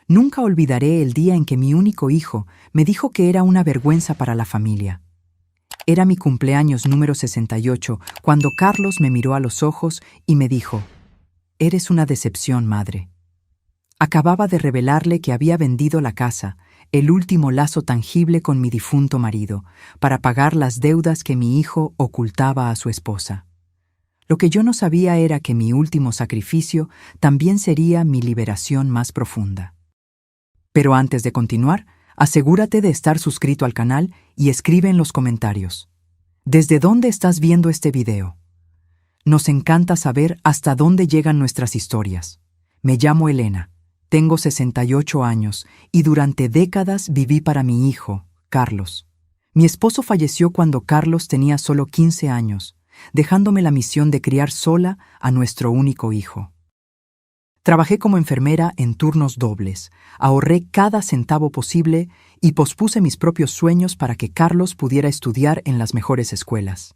Nunca olvidaré el día en que mi único hijo me dijo que era una vergüenza para la familia. Era mi cumpleaños número 68 cuando Carlos me miró a los ojos y me dijo: «Eres una decepción, madre». Acababa de revelarle que había vendido la casa, el último lazo tangible con mi difunto marido, para pagar las deudas que mi hijo ocultaba a su esposa. Lo que yo no sabía era que mi último sacrificio también sería mi liberación más profunda. Pero antes de continuar, asegúrate de estar suscrito al canal y escribe en los comentarios: ¿desde dónde estás viendo este video? Nos encanta saber hasta dónde llegan nuestras historias. Me llamo Elena, tengo 68 años y durante décadas viví para mi hijo, Carlos. Mi esposo falleció cuando Carlos tenía solo 15 años, dejándome la misión de criar sola a nuestro único hijo. Trabajé como enfermera en turnos dobles, ahorré cada centavo posible y pospuse mis propios sueños para que Carlos pudiera estudiar en las mejores escuelas.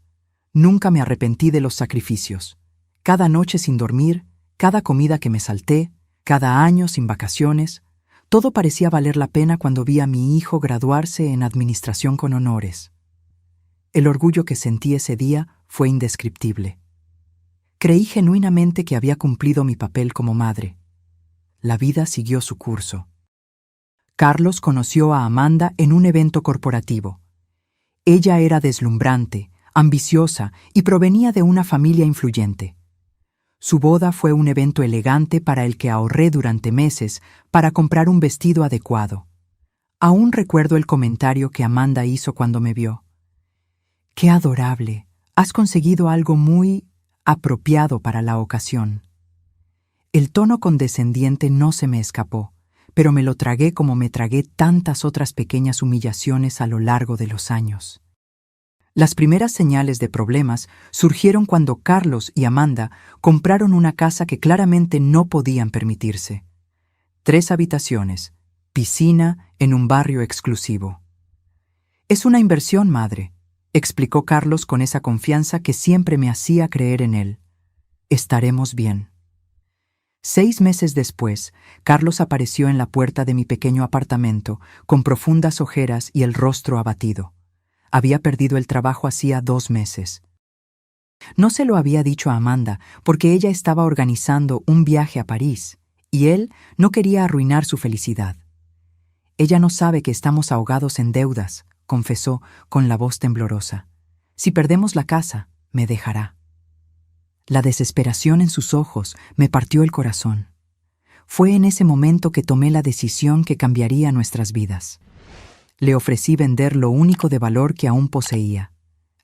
Nunca me arrepentí de los sacrificios. Cada noche sin dormir, cada comida que me salté, cada año sin vacaciones, todo parecía valer la pena cuando vi a mi hijo graduarse en administración con honores. El orgullo que sentí ese día fue indescriptible. Creí genuinamente que había cumplido mi papel como madre. La vida siguió su curso. Carlos conoció a Amanda en un evento corporativo. Ella era deslumbrante, ambiciosa y provenía de una familia influyente. Su boda fue un evento elegante para el que ahorré durante meses para comprar un vestido adecuado. Aún recuerdo el comentario que Amanda hizo cuando me vio. «Qué adorable, has conseguido algo muy apropiado para la ocasión». El tono condescendiente no se me escapó, pero me lo tragué como me tragué tantas otras pequeñas humillaciones a lo largo de los años. Las primeras señales de problemas surgieron cuando Carlos y Amanda compraron una casa que claramente no podían permitirse. 3 habitaciones, piscina en un barrio exclusivo. «Es una inversión, madre», explicó Carlos con esa confianza que siempre me hacía creer en él. «Estaremos bien». 6 meses después, Carlos apareció en la puerta de mi pequeño apartamento, con profundas ojeras y el rostro abatido. Había perdido el trabajo hacía 2 meses. No se lo había dicho a Amanda porque ella estaba organizando un viaje a París y él no quería arruinar su felicidad. «Ella no sabe que estamos ahogados en deudas», confesó con la voz temblorosa. «Si perdemos la casa, me dejará». La desesperación en sus ojos me partió el corazón. Fue en ese momento que tomé la decisión que cambiaría nuestras vidas. Le ofrecí vender lo único de valor que aún poseía,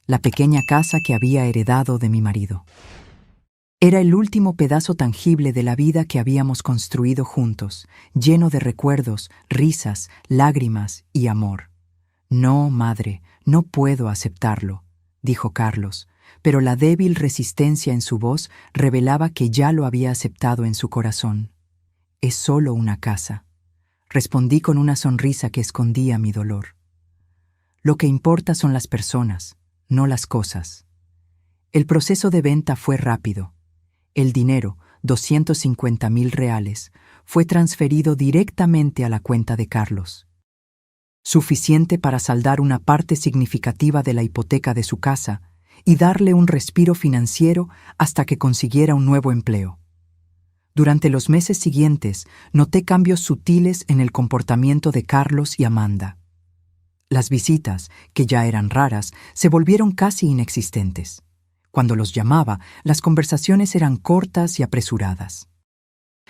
la pequeña casa que había heredado de mi marido. Era el último pedazo tangible de la vida que habíamos construido juntos, lleno de recuerdos, risas, lágrimas y amor. «No, madre, no puedo aceptarlo», dijo Carlos, pero la débil resistencia en su voz revelaba que ya lo había aceptado en su corazón. «Es solo una casa», respondí con una sonrisa que escondía mi dolor. «Lo que importa son las personas, no las cosas». El proceso de venta fue rápido. El dinero, 250,000 reales, fue transferido directamente a la cuenta de Carlos. Suficiente para saldar una parte significativa de la hipoteca de su casa y darle un respiro financiero hasta que consiguiera un nuevo empleo. Durante los meses siguientes, noté cambios sutiles en el comportamiento de Carlos y Amanda. Las visitas, que ya eran raras, se volvieron casi inexistentes. Cuando los llamaba, las conversaciones eran cortas y apresuradas.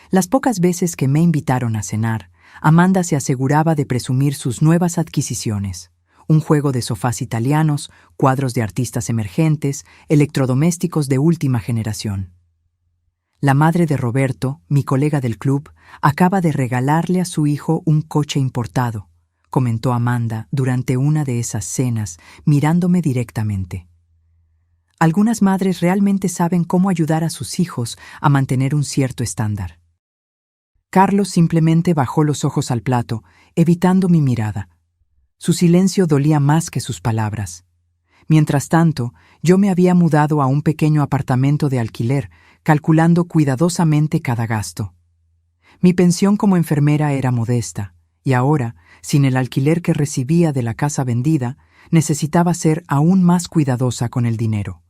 Las pocas veces que me invitaron a cenar, Amanda se aseguraba de presumir sus nuevas adquisiciones: un juego de sofás italianos, cuadros de artistas emergentes, electrodomésticos de última generación. La madre de Roberto, mi colega del club, acaba de regalarle a su hijo un coche importado, comentó Amanda durante una de esas cenas, mirándome directamente. Algunas madres realmente saben cómo ayudar a sus hijos a mantener un cierto estándar. Carlos simplemente bajó los ojos al plato, evitando mi mirada. Su silencio dolía más que sus palabras. Mientras tanto, yo me había mudado a un pequeño apartamento de alquiler, calculando cuidadosamente cada gasto. Mi pensión como enfermera era modesta, y ahora, sin el alquiler que recibía de la casa vendida, necesitaba ser aún más cuidadosa con el dinero.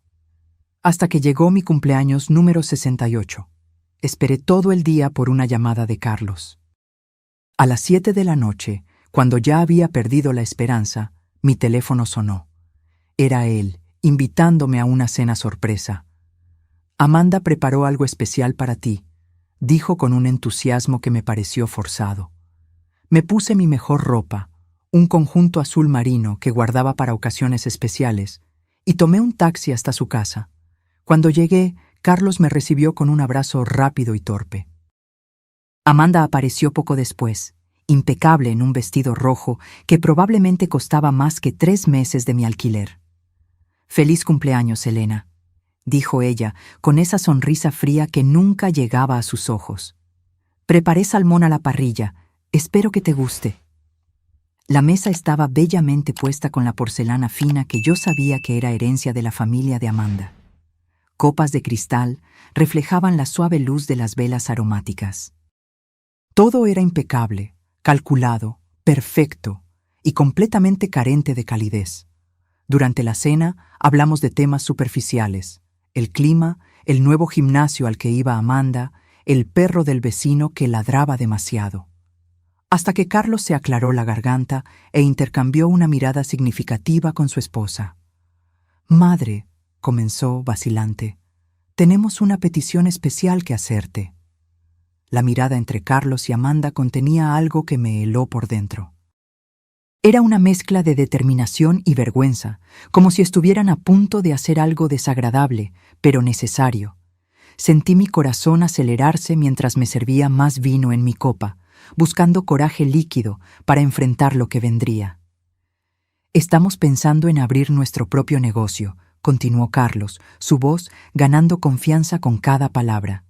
Hasta que llegó mi cumpleaños número 68. Esperé todo el día por una llamada de Carlos. A las 7 de la noche, cuando ya había perdido la esperanza, mi teléfono sonó. Era él, invitándome a una cena sorpresa. Amanda preparó algo especial para ti, dijo con un entusiasmo que me pareció forzado. Me puse mi mejor ropa, un conjunto azul marino que guardaba para ocasiones especiales, y tomé un taxi hasta su casa. Cuando llegué, Carlos me recibió con un abrazo rápido y torpe. Amanda apareció poco después, impecable en un vestido rojo que probablemente costaba más que 3 meses de mi alquiler. «Feliz cumpleaños, Elena», dijo ella, con esa sonrisa fría que nunca llegaba a sus ojos. «Preparé salmón a la parrilla. Espero que te guste». La mesa estaba bellamente puesta con la porcelana fina que yo sabía que era herencia de la familia de Amanda. Copas de cristal reflejaban la suave luz de las velas aromáticas. Todo era impecable, calculado, perfecto y completamente carente de calidez. Durante la cena hablamos de temas superficiales: el clima, el nuevo gimnasio al que iba Amanda, el perro del vecino que ladraba demasiado. Hasta que Carlos se aclaró la garganta e intercambió una mirada significativa con su esposa. «Madre», comenzó vacilante, «tenemos una petición especial que hacerte». La mirada entre Carlos y Amanda contenía algo que me heló por dentro. Era una mezcla de determinación y vergüenza, como si estuvieran a punto de hacer algo desagradable, pero necesario. Sentí mi corazón acelerarse mientras me servía más vino en mi copa, buscando coraje líquido para enfrentar lo que vendría. «Estamos pensando en abrir nuestro propio negocio», continuó Carlos, su voz ganando confianza con cada palabra.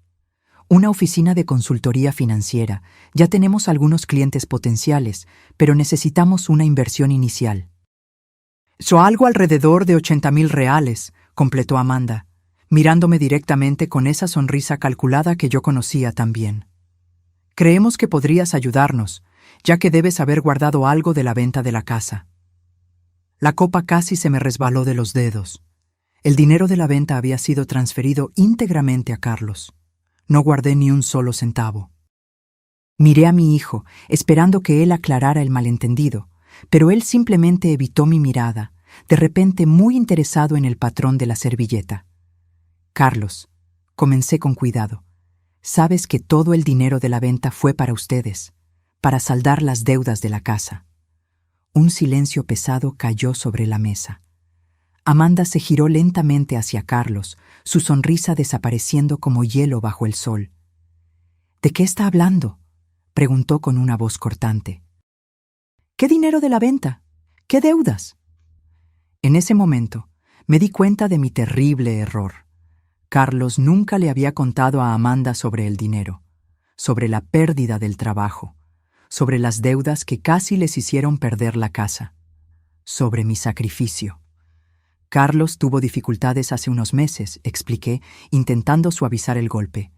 «Una oficina de consultoría financiera. Ya tenemos algunos clientes potenciales, pero necesitamos una inversión inicial». «Algo alrededor de 80,000 reales», completó Amanda, mirándome directamente con esa sonrisa calculada que yo conocía tan bien. «Creemos que podrías ayudarnos, ya que debes haber guardado algo de la venta de la casa». La copa casi se me resbaló de los dedos. El dinero de la venta había sido transferido íntegramente a Carlos. No guardé ni un solo centavo. Miré a mi hijo, esperando que él aclarara el malentendido, pero él simplemente evitó mi mirada, de repente muy interesado en el patrón de la servilleta. «Carlos», comencé con cuidado, «sabes que todo el dinero de la venta fue para ustedes, para saldar las deudas de la casa». Un silencio pesado cayó sobre la mesa. Amanda se giró lentamente hacia Carlos, su sonrisa desapareciendo como hielo bajo el sol. «¿De qué está hablando?», preguntó con una voz cortante. «¿Qué dinero de la venta? ¿Qué deudas?». En ese momento me di cuenta de mi terrible error. Carlos nunca le había contado a Amanda sobre el dinero, sobre la pérdida del trabajo, sobre las deudas que casi les hicieron perder la casa, sobre mi sacrificio. «Carlos tuvo dificultades hace unos meses», expliqué, intentando suavizar el golpe.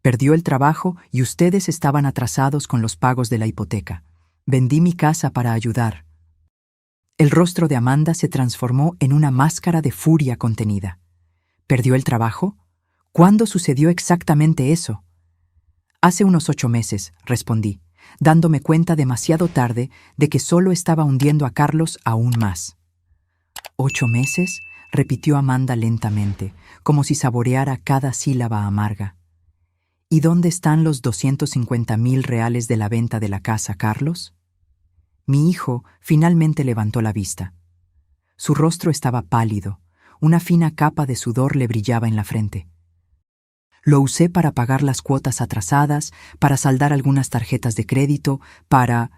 «Perdió el trabajo y ustedes estaban atrasados con los pagos de la hipoteca. Vendí mi casa para ayudar». El rostro de Amanda se transformó en una máscara de furia contenida. «¿Perdió el trabajo? ¿Cuándo sucedió exactamente eso?». «Hace unos 8 meses», respondí, dándome cuenta demasiado tarde de que solo estaba hundiendo a Carlos aún más. «¿8 meses?», repitió Amanda lentamente, como si saboreara cada sílaba amarga. «¿Y dónde están los 250,000 reales de la venta de la casa, Carlos?». Mi hijo finalmente levantó la vista. Su rostro estaba pálido, una fina capa de sudor le brillaba en la frente. «Lo usé para pagar las cuotas atrasadas, para saldar algunas tarjetas de crédito, para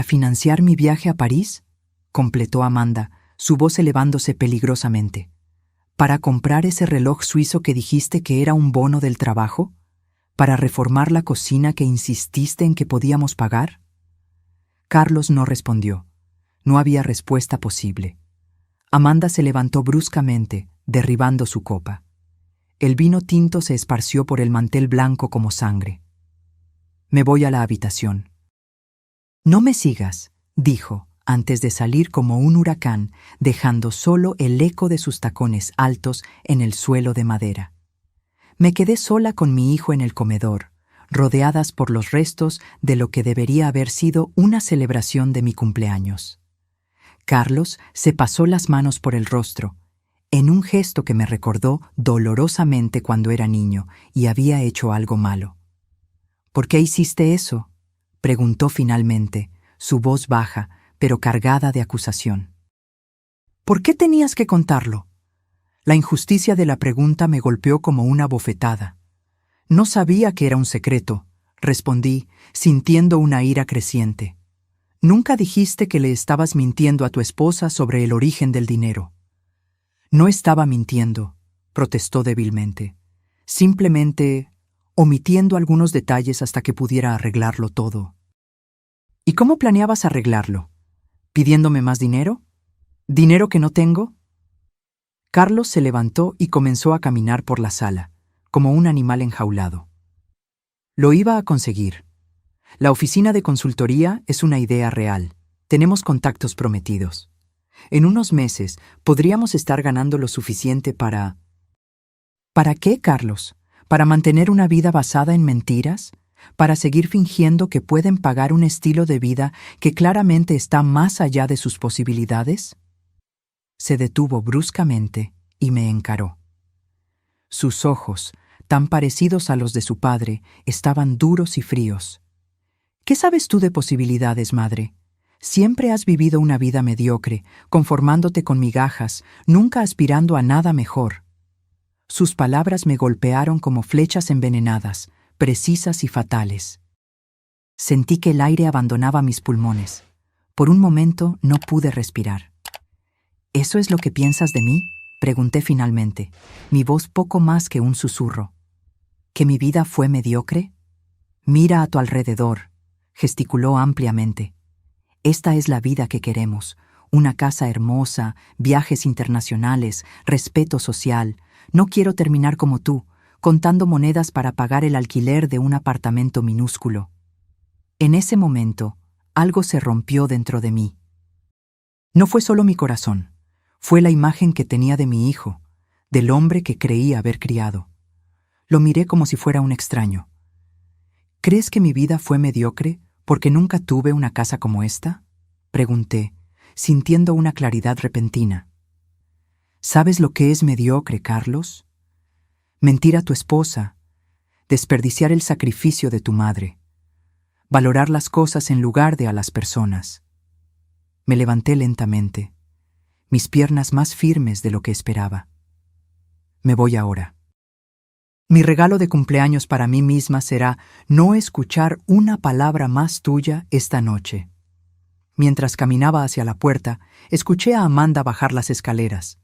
financiar mi viaje a París», completó Amanda, su voz elevándose peligrosamente. «¿Para comprar ese reloj suizo que dijiste que era un bono del trabajo? ¿Para reformar la cocina que insististe en que podíamos pagar?». Carlos no respondió. No había respuesta posible. Amanda se levantó bruscamente, derribando su copa. El vino tinto se esparció por el mantel blanco como sangre. Me voy a la habitación. No me sigas, dijo, antes de salir como un huracán, dejando solo el eco de sus tacones altos en el suelo de madera. Me quedé sola con mi hijo en el comedor, rodeadas por los restos de lo que debería haber sido una celebración de mi cumpleaños. Carlos se pasó las manos por el rostro, en un gesto que me recordó dolorosamente cuando era niño y había hecho algo malo. ¿Por qué hiciste eso?, preguntó finalmente, su voz baja, pero cargada de acusación. ¿Por qué tenías que contarlo? La injusticia de la pregunta me golpeó como una bofetada. No sabía que era un secreto, respondí, sintiendo una ira creciente. Nunca dijiste que le estabas mintiendo a tu esposa sobre el origen del dinero. No estaba mintiendo, protestó débilmente. Simplemente omitiendo algunos detalles hasta que pudiera arreglarlo todo. ¿Y cómo planeabas arreglarlo? ¿Pidiéndome más dinero? ¿Dinero que no tengo? Carlos se levantó y comenzó a caminar por la sala, como un animal enjaulado. Lo iba a conseguir. La oficina de consultoría es una idea real. Tenemos contactos prometidos. En unos meses podríamos estar ganando lo suficiente para... ¿Para qué, Carlos? ¿Para mantener una vida basada en mentiras? ¿Para seguir fingiendo que pueden pagar un estilo de vida que claramente está más allá de sus posibilidades? Se detuvo bruscamente y me encaró. Sus ojos, tan parecidos a los de su padre, estaban duros y fríos. ¿Qué sabes tú de posibilidades, madre? Siempre has vivido una vida mediocre, conformándote con migajas, nunca aspirando a nada mejor. Sus palabras me golpearon como flechas envenenadas, precisas y fatales. Sentí que el aire abandonaba mis pulmones. Por un momento no pude respirar. ¿Eso es lo que piensas de mí?, pregunté finalmente, mi voz poco más que un susurro. ¿Que mi vida fue mediocre? Mira a tu alrededor, gesticuló ampliamente. Esta es la vida que queremos, una casa hermosa, viajes internacionales, respeto social. No quiero terminar como tú, contando monedas para pagar el alquiler de un apartamento minúsculo. En ese momento, algo se rompió dentro de mí. No fue solo mi corazón, fue la imagen que tenía de mi hijo, del hombre que creía haber criado. Lo miré como si fuera un extraño. ¿Crees que mi vida fue mediocre porque nunca tuve una casa como esta?, pregunté, sintiendo una claridad repentina. ¿Sabes lo que es mediocre, Carlos? Mentir a tu esposa, desperdiciar el sacrificio de tu madre, valorar las cosas en lugar de a las personas. Me levanté lentamente, mis piernas más firmes de lo que esperaba. Me voy ahora. Mi regalo de cumpleaños para mí misma será no escuchar una palabra más tuya esta noche. Mientras caminaba hacia la puerta, escuché a Amanda bajar las escaleras.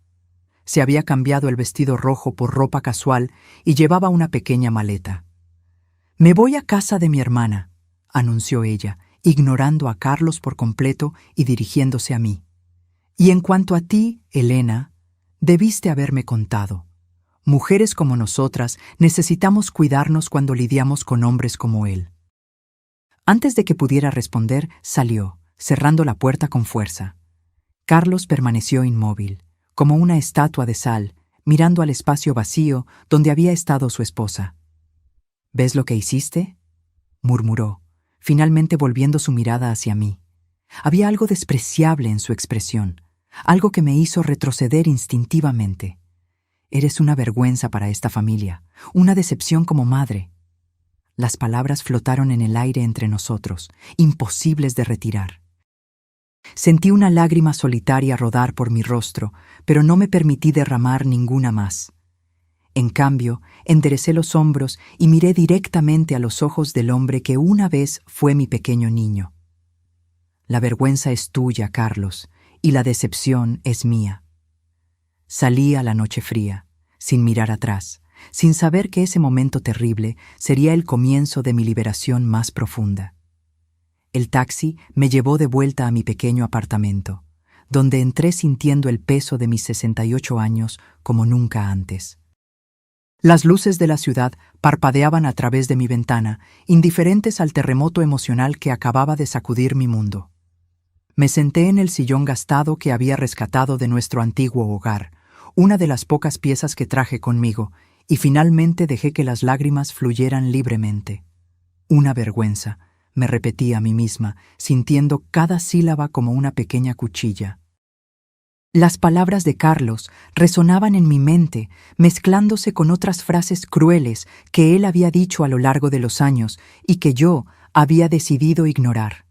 Se había cambiado el vestido rojo por ropa casual y llevaba una pequeña maleta. «Me voy a casa de mi hermana», anunció ella, ignorando a Carlos por completo y dirigiéndose a mí. «Y en cuanto a ti, Elena, debiste haberme contado. Mujeres como nosotras necesitamos cuidarnos cuando lidiamos con hombres como él». Antes de que pudiera responder, salió, cerrando la puerta con fuerza. Carlos permaneció inmóvil, como una estatua de sal, mirando al espacio vacío donde había estado su esposa. «¿Ves lo que hiciste?», murmuró, finalmente volviendo su mirada hacia mí. Había algo despreciable en su expresión, algo que me hizo retroceder instintivamente. «Eres una vergüenza para esta familia, una decepción como madre». Las palabras flotaron en el aire entre nosotros, imposibles de retirar. Sentí una lágrima solitaria rodar por mi rostro, pero no me permití derramar ninguna más. En cambio, enderecé los hombros y miré directamente a los ojos del hombre que una vez fue mi pequeño niño. «La vergüenza es tuya, Carlos, y la decepción es mía». Salí a la noche fría, sin mirar atrás, sin saber que ese momento terrible sería el comienzo de mi liberación más profunda. El taxi me llevó de vuelta a mi pequeño apartamento, donde entré sintiendo el peso de mis 68 años como nunca antes. Las luces de la ciudad parpadeaban a través de mi ventana, indiferentes al terremoto emocional que acababa de sacudir mi mundo. Me senté en el sillón gastado que había rescatado de nuestro antiguo hogar, una de las pocas piezas que traje conmigo, y finalmente dejé que las lágrimas fluyeran libremente. Una vergüenza, me repetí a mí misma, sintiendo cada sílaba como una pequeña cuchilla. Las palabras de Carlos resonaban en mi mente, mezclándose con otras frases crueles que él había dicho a lo largo de los años y que yo había decidido ignorar.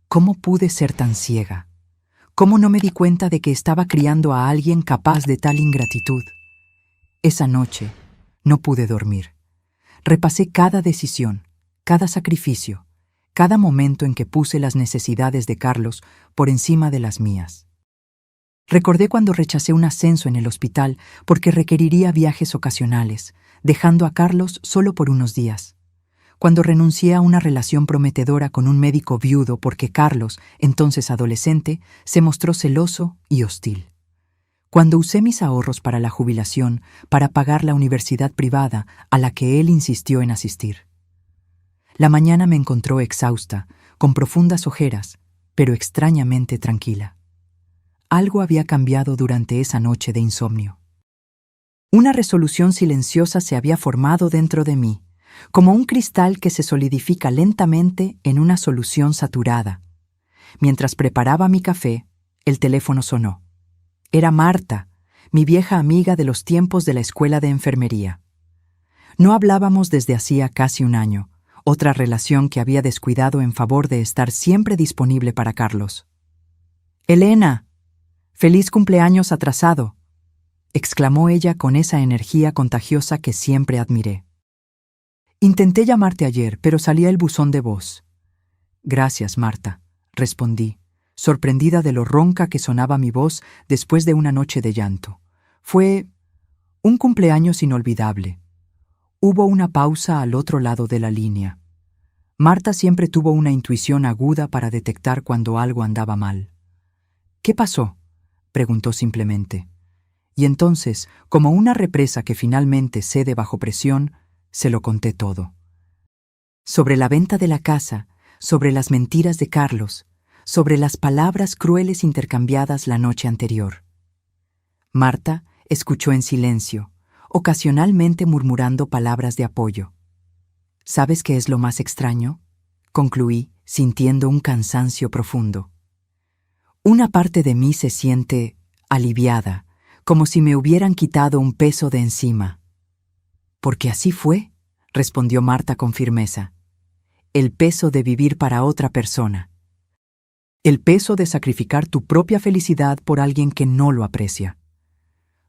¿Cómo pude ser tan ciega? ¿Cómo no me di cuenta de que estaba criando a alguien capaz de tal ingratitud? Esa noche no pude dormir. Repasé cada decisión, cada sacrificio, cada momento en que puse las necesidades de Carlos por encima de las mías. Recordé cuando rechacé un ascenso en el hospital porque requeriría viajes ocasionales, dejando a Carlos solo por unos días. Cuando renuncié a una relación prometedora con un médico viudo porque Carlos, entonces adolescente, se mostró celoso y hostil. Cuando usé mis ahorros para la jubilación para pagar la universidad privada a la que él insistió en asistir. La mañana me encontró exhausta, con profundas ojeras, pero extrañamente tranquila. Algo había cambiado durante esa noche de insomnio. Una resolución silenciosa se había formado dentro de mí, como un cristal que se solidifica lentamente en una solución saturada. Mientras preparaba mi café, el teléfono sonó. Era Marta, mi vieja amiga de los tiempos de la escuela de enfermería. No hablábamos desde hacía casi un año, otra relación que había descuidado en favor de estar siempre disponible para Carlos. «Elena, feliz cumpleaños atrasado», exclamó ella con esa energía contagiosa que siempre admiré. «Intenté llamarte ayer, pero salía el buzón de voz». «Gracias, Marta», respondí, sorprendida de lo ronca que sonaba mi voz después de una noche de llanto. Fue un cumpleaños inolvidable. Hubo una pausa al otro lado de la línea. Marta siempre tuvo una intuición aguda para detectar cuando algo andaba mal. «¿Qué pasó?», preguntó simplemente. Y entonces, como una represa que finalmente cede bajo presión, se lo conté todo. Sobre la venta de la casa, sobre las mentiras de Carlos, sobre las palabras crueles intercambiadas la noche anterior. Marta escuchó en silencio, ocasionalmente murmurando palabras de apoyo. «¿Sabes qué es lo más extraño?», concluí, sintiendo un cansancio profundo. Una parte de mí se siente aliviada, como si me hubieran quitado un peso de encima. «Porque así fue», respondió Marta con firmeza. «El peso de vivir para otra persona. El peso de sacrificar tu propia felicidad por alguien que no lo aprecia».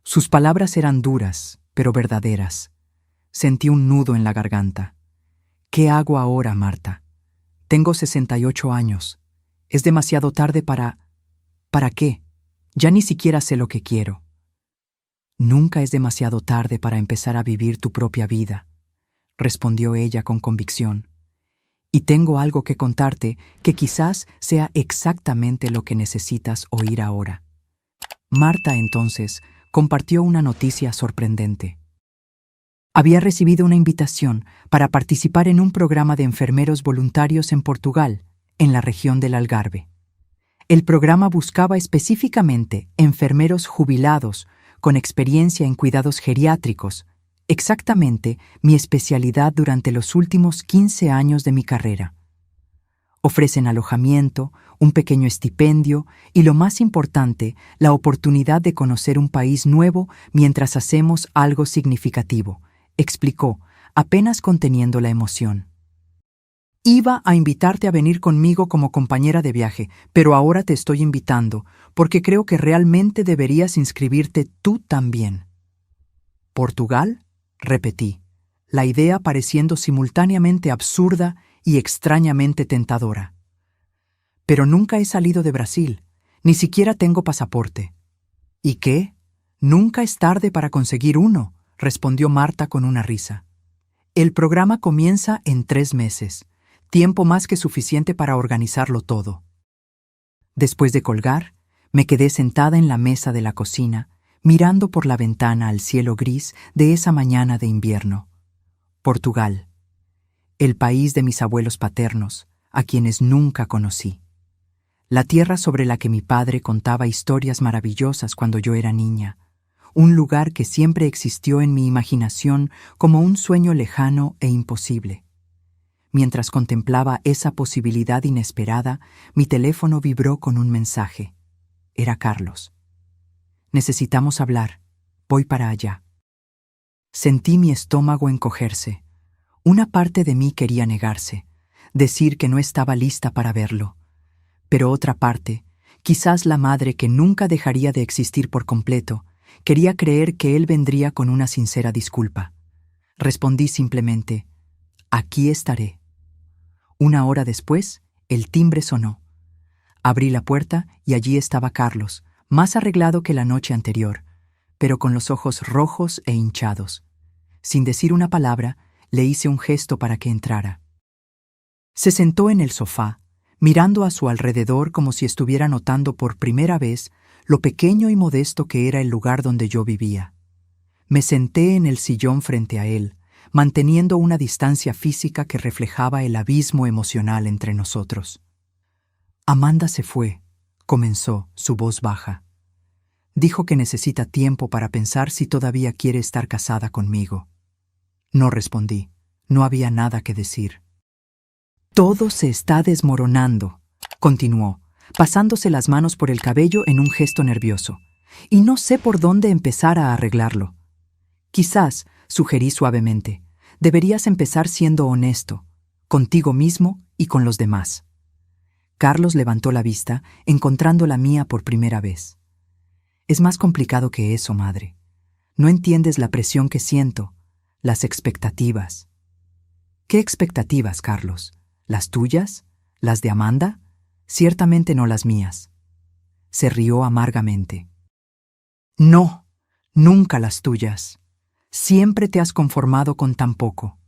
Sus palabras eran duras, pero verdaderas. Sentí un nudo en la garganta. «¿Qué hago ahora, Marta? Tengo 68 años. Es demasiado tarde para... ¿Para qué? Ya ni siquiera sé lo que quiero». «Nunca es demasiado tarde para empezar a vivir tu propia vida», respondió ella con convicción. «Y tengo algo que contarte que quizás sea exactamente lo que necesitas oír ahora». Marta, entonces, compartió una noticia sorprendente. Había recibido una invitación para participar en un programa de enfermeros voluntarios en Portugal, en la región del Algarve. El programa buscaba específicamente enfermeros jubilados con experiencia en cuidados geriátricos, exactamente mi especialidad durante los últimos 15 años de mi carrera. Ofrecen alojamiento, un pequeño estipendio y, lo más importante, la oportunidad de conocer un país nuevo mientras hacemos algo significativo, explicó, apenas conteniendo la emoción. «Iba a invitarte a venir conmigo como compañera de viaje, pero ahora te estoy invitando porque creo que realmente deberías inscribirte tú también». «¿Portugal?», repetí, la idea pareciendo simultáneamente absurda y extrañamente tentadora. «Pero nunca he salido de Brasil, ni siquiera tengo pasaporte». «¿Y qué? Nunca es tarde para conseguir uno», respondió Marta con una risa. «El programa comienza en 3 meses, tiempo más que suficiente para organizarlo todo». Después de colgar, me quedé sentada en la mesa de la cocina, mirando por la ventana al cielo gris de esa mañana de invierno. Portugal, el país de mis abuelos paternos, a quienes nunca conocí. La tierra sobre la que mi padre contaba historias maravillosas cuando yo era niña. Un lugar que siempre existió en mi imaginación como un sueño lejano e imposible. Mientras contemplaba esa posibilidad inesperada, mi teléfono vibró con un mensaje. Era Carlos. Necesitamos hablar. Voy para allá. Sentí mi estómago encogerse. Una parte de mí quería negarse, decir que no estaba lista para verlo. Pero otra parte, quizás la madre que nunca dejaría de existir por completo, quería creer que él vendría con una sincera disculpa. Respondí simplemente, aquí estaré. Una hora después, el timbre sonó. Abrí la puerta y allí estaba Carlos, más arreglado que la noche anterior, pero con los ojos rojos e hinchados. Sin decir una palabra, le hice un gesto para que entrara. Se sentó en el sofá, mirando a su alrededor como si estuviera notando por primera vez lo pequeño y modesto que era el lugar donde yo vivía. Me senté en el sillón frente a él, manteniendo una distancia física que reflejaba el abismo emocional entre nosotros. Amanda se fue, comenzó, su voz baja. Dijo que necesita tiempo para pensar si todavía quiere estar casada conmigo. No respondí, no había nada que decir. Todo se está desmoronando, continuó, pasándose las manos por el cabello en un gesto nervioso, y no sé por dónde empezar a arreglarlo. Quizás, sugerí suavemente, deberías empezar siendo honesto, contigo mismo y con los demás. Carlos levantó la vista, encontrando la mía por primera vez. Es más complicado que eso, madre. No entiendes la presión que siento, las expectativas. ¿Qué expectativas, Carlos? ¿Las tuyas? ¿Las de Amanda? Ciertamente no las mías. Se rió amargamente. No, nunca las tuyas. Siempre te has conformado con tan poco.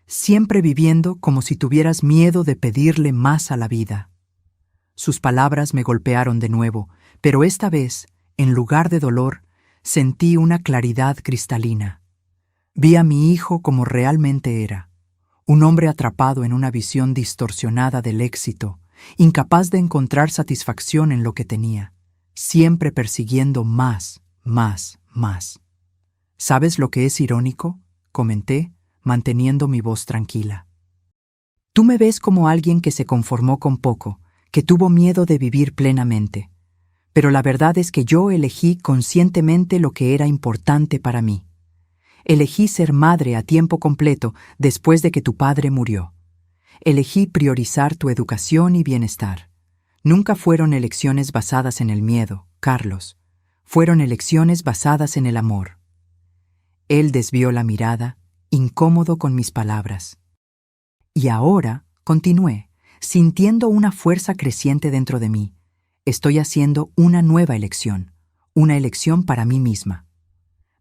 Siempre viviendo como si tuvieras miedo de pedirle más a la vida. Sus palabras me golpearon de nuevo, pero esta vez, en lugar de dolor, sentí una claridad cristalina. Vi a mi hijo como realmente era, un hombre atrapado en una visión distorsionada del éxito, incapaz de encontrar satisfacción en lo que tenía, siempre persiguiendo más, más, más. ¿Sabes lo que es irónico?, comenté, manteniendo mi voz tranquila. Tú me ves como alguien que se conformó con poco, que tuvo miedo de vivir plenamente. Pero la verdad es que yo elegí conscientemente lo que era importante para mí. Elegí ser madre a tiempo completo después de que tu padre murió. Elegí priorizar tu educación y bienestar. Nunca fueron elecciones basadas en el miedo, Carlos. Fueron elecciones basadas en el amor. Él desvió la mirada, incómodo con mis palabras. Y ahora, continué, sintiendo una fuerza creciente dentro de mí. Estoy haciendo una nueva elección, una elección para mí misma.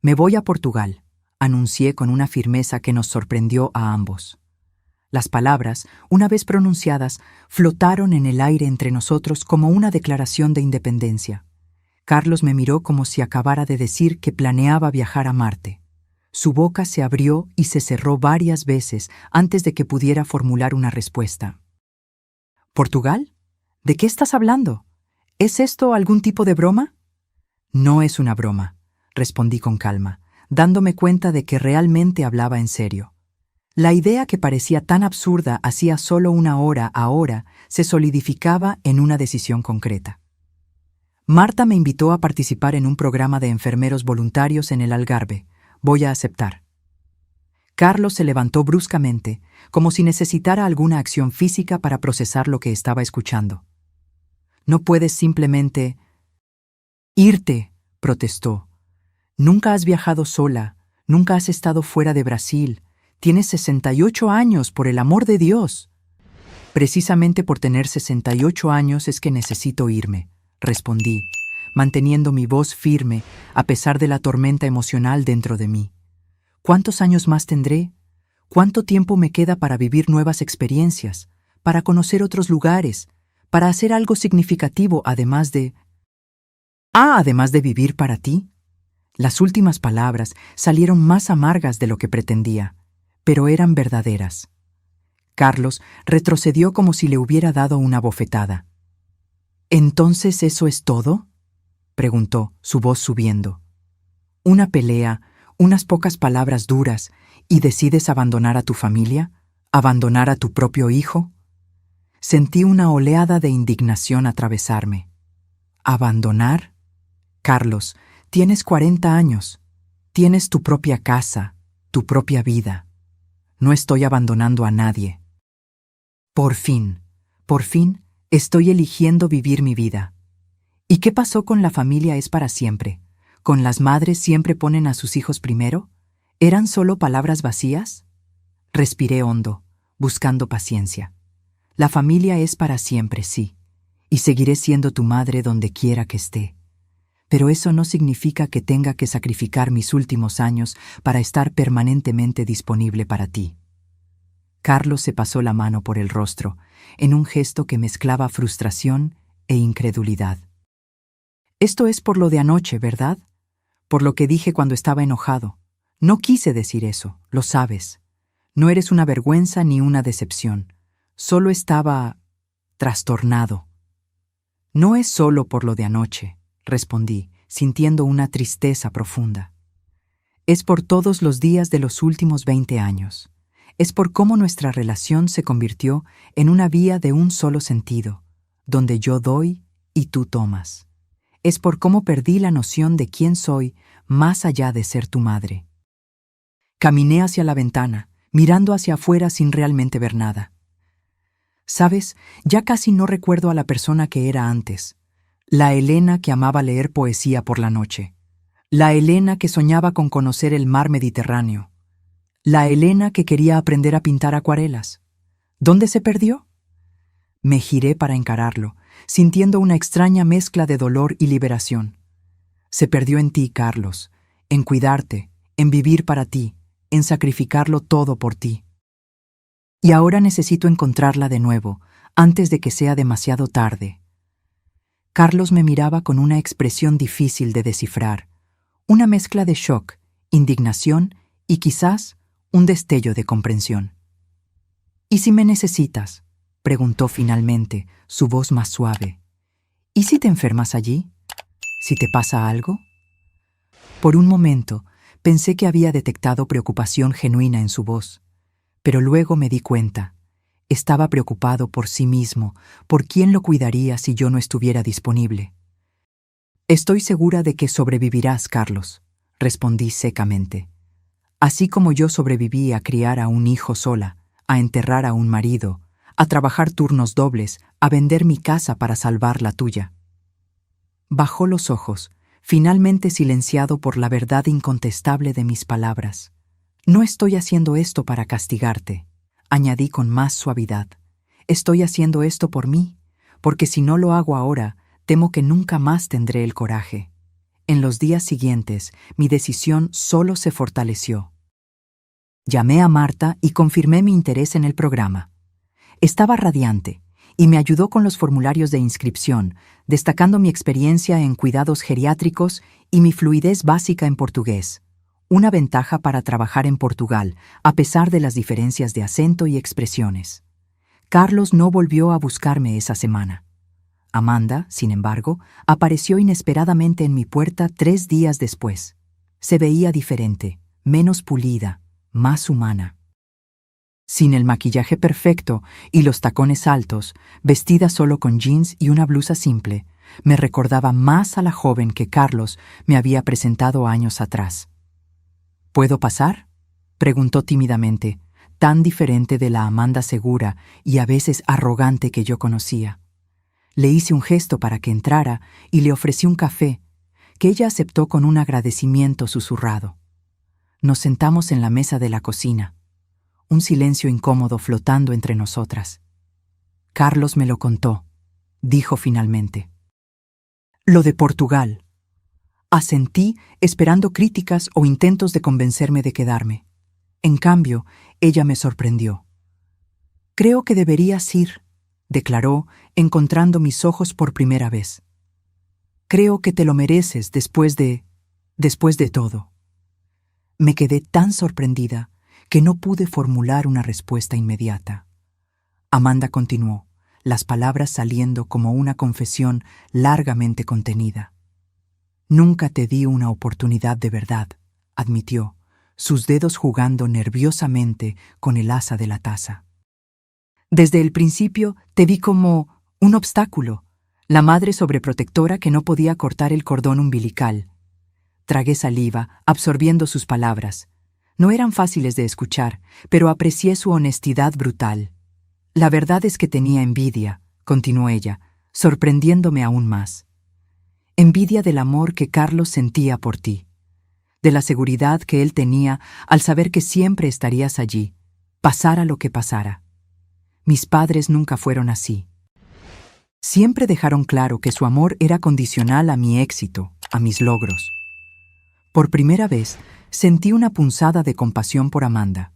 Me voy a Portugal, anuncié con una firmeza que nos sorprendió a ambos. Las palabras, una vez pronunciadas, flotaron en el aire entre nosotros como una declaración de independencia. Carlos me miró como si acabara de decir que planeaba viajar a Marte. Su boca se abrió y se cerró varias veces antes de que pudiera formular una respuesta. ¿Portugal? ¿De qué estás hablando? ¿Es esto algún tipo de broma? No es una broma, respondí con calma, dándome cuenta de que realmente hablaba en serio. La idea que parecía tan absurda hacía solo una hora ahora se solidificaba en una decisión concreta. Marta me invitó a participar en un programa de enfermeros voluntarios en el Algarve. Voy a aceptar. Carlos se levantó bruscamente, como si necesitara alguna acción física para procesar lo que estaba escuchando. No puedes simplemente... irte, protestó. Nunca has viajado sola, nunca has estado fuera de Brasil. Tienes 68 años, por el amor de Dios. Precisamente por tener 68 años es que necesito irme, respondí, manteniendo mi voz firme a pesar de la tormenta emocional dentro de mí. ¿Cuántos años más tendré? ¿Cuánto tiempo me queda para vivir nuevas experiencias, para conocer otros lugares, para hacer algo significativo además de... además de vivir para ti? Las últimas palabras salieron más amargas de lo que pretendía, pero eran verdaderas. Carlos retrocedió como si le hubiera dado una bofetada. ¿Entonces eso es todo?, preguntó, su voz subiendo. ¿Una pelea, unas pocas palabras duras, y decides abandonar a tu familia? ¿Abandonar a tu propio hijo? Sentí una oleada de indignación atravesarme. ¿Abandonar? Carlos, tienes 40 años. Tienes tu propia casa, tu propia vida. No estoy abandonando a nadie. Por fin, estoy eligiendo vivir mi vida. ¿Y qué pasó con la familia es para siempre? ¿Con las madres siempre ponen a sus hijos primero? ¿Eran solo palabras vacías? Respiré hondo, buscando paciencia. La familia es para siempre, sí, y seguiré siendo tu madre donde quiera que esté. Pero eso no significa que tenga que sacrificar mis últimos años para estar permanentemente disponible para ti. Carlos se pasó la mano por el rostro, en un gesto que mezclaba frustración e incredulidad. Esto es por lo de anoche, ¿verdad? Por lo que dije cuando estaba enojado. No quise decir eso, lo sabes. No eres una vergüenza ni una decepción. Solo estaba trastornado. No es solo por lo de anoche, respondí, sintiendo una tristeza profunda. Es por todos los días de los últimos 20 años. Es por cómo nuestra relación se convirtió en una vía de un solo sentido, donde yo doy y tú tomas. Es por cómo perdí la noción de quién soy más allá de ser tu madre. Caminé hacia la ventana, mirando hacia afuera sin realmente ver nada. ¿Sabes? Ya casi no recuerdo a la persona que era antes. La Elena que amaba leer poesía por la noche. La Elena que soñaba con conocer el mar Mediterráneo. La Elena que quería aprender a pintar acuarelas. ¿Dónde se perdió? Me giré para encararlo, sintiendo una extraña mezcla de dolor y liberación. Se perdió en ti, Carlos, en cuidarte, en vivir para ti, en sacrificarlo todo por ti. Y ahora necesito encontrarla de nuevo, antes de que sea demasiado tarde. Carlos me miraba con una expresión difícil de descifrar, una mezcla de shock, indignación y quizás un destello de comprensión. ¿Y si me necesitas?, preguntó finalmente, su voz más suave. ¿Y si te enfermas allí? ¿Si te pasa algo? Por un momento pensé que había detectado preocupación genuina en su voz, pero luego me di cuenta. Estaba preocupado por sí mismo, por quién lo cuidaría si yo no estuviera disponible. Estoy segura de que sobrevivirás, Carlos, respondí secamente. Así como yo sobreviví a criar a un hijo sola, a enterrar a un marido, a trabajar turnos dobles, a vender mi casa para salvar la tuya. Bajó los ojos, finalmente silenciado por la verdad incontestable de mis palabras. No estoy haciendo esto para castigarte, añadí con más suavidad. Estoy haciendo esto por mí, porque si no lo hago ahora, temo que nunca más tendré el coraje. En los días siguientes, mi decisión solo se fortaleció. Llamé a Marta y confirmé mi interés en el programa. Estaba radiante y me ayudó con los formularios de inscripción, destacando mi experiencia en cuidados geriátricos y mi fluidez básica en portugués, una ventaja para trabajar en Portugal, a pesar de las diferencias de acento y expresiones. Carlos no volvió a buscarme esa semana. Amanda, sin embargo, apareció inesperadamente en mi puerta 3 días después. Se veía diferente, menos pulida, más humana. Sin el maquillaje perfecto y los tacones altos, vestida solo con jeans y una blusa simple, me recordaba más a la joven que Carlos me había presentado años atrás. ¿Puedo pasar?, preguntó tímidamente, tan diferente de la Amanda segura y a veces arrogante que yo conocía. Le hice un gesto para que entrara y le ofrecí un café, que ella aceptó con un agradecimiento susurrado. Nos sentamos en la mesa de la cocina, un silencio incómodo flotando entre nosotras. Carlos me lo contó, dijo finalmente. Lo de Portugal. Asentí, esperando críticas o intentos de convencerme de quedarme. En cambio, ella me sorprendió. Creo que deberías ir, declaró, encontrando mis ojos por primera vez. Creo que te lo mereces después de... Después de todo, me quedé tan sorprendida que no pude formular una respuesta inmediata. Amanda continuó, las palabras saliendo como una confesión largamente contenida. Nunca te di una oportunidad de verdad, admitió, sus dedos jugando nerviosamente con el asa de la taza. Desde el principio te vi como un obstáculo, la madre sobreprotectora que no podía cortar el cordón umbilical. Tragué saliva, absorbiendo sus palabras. No eran fáciles de escuchar, pero aprecié su honestidad brutal. La verdad es que tenía envidia, continuó ella, sorprendiéndome aún más. Envidia del amor que Carlos sentía por ti, de la seguridad que él tenía al saber que siempre estarías allí, pasara lo que pasara. Mis padres nunca fueron así. Siempre dejaron claro que su amor era condicional a mi éxito, a mis logros. Por primera vez, sentí una punzada de compasión por Amanda.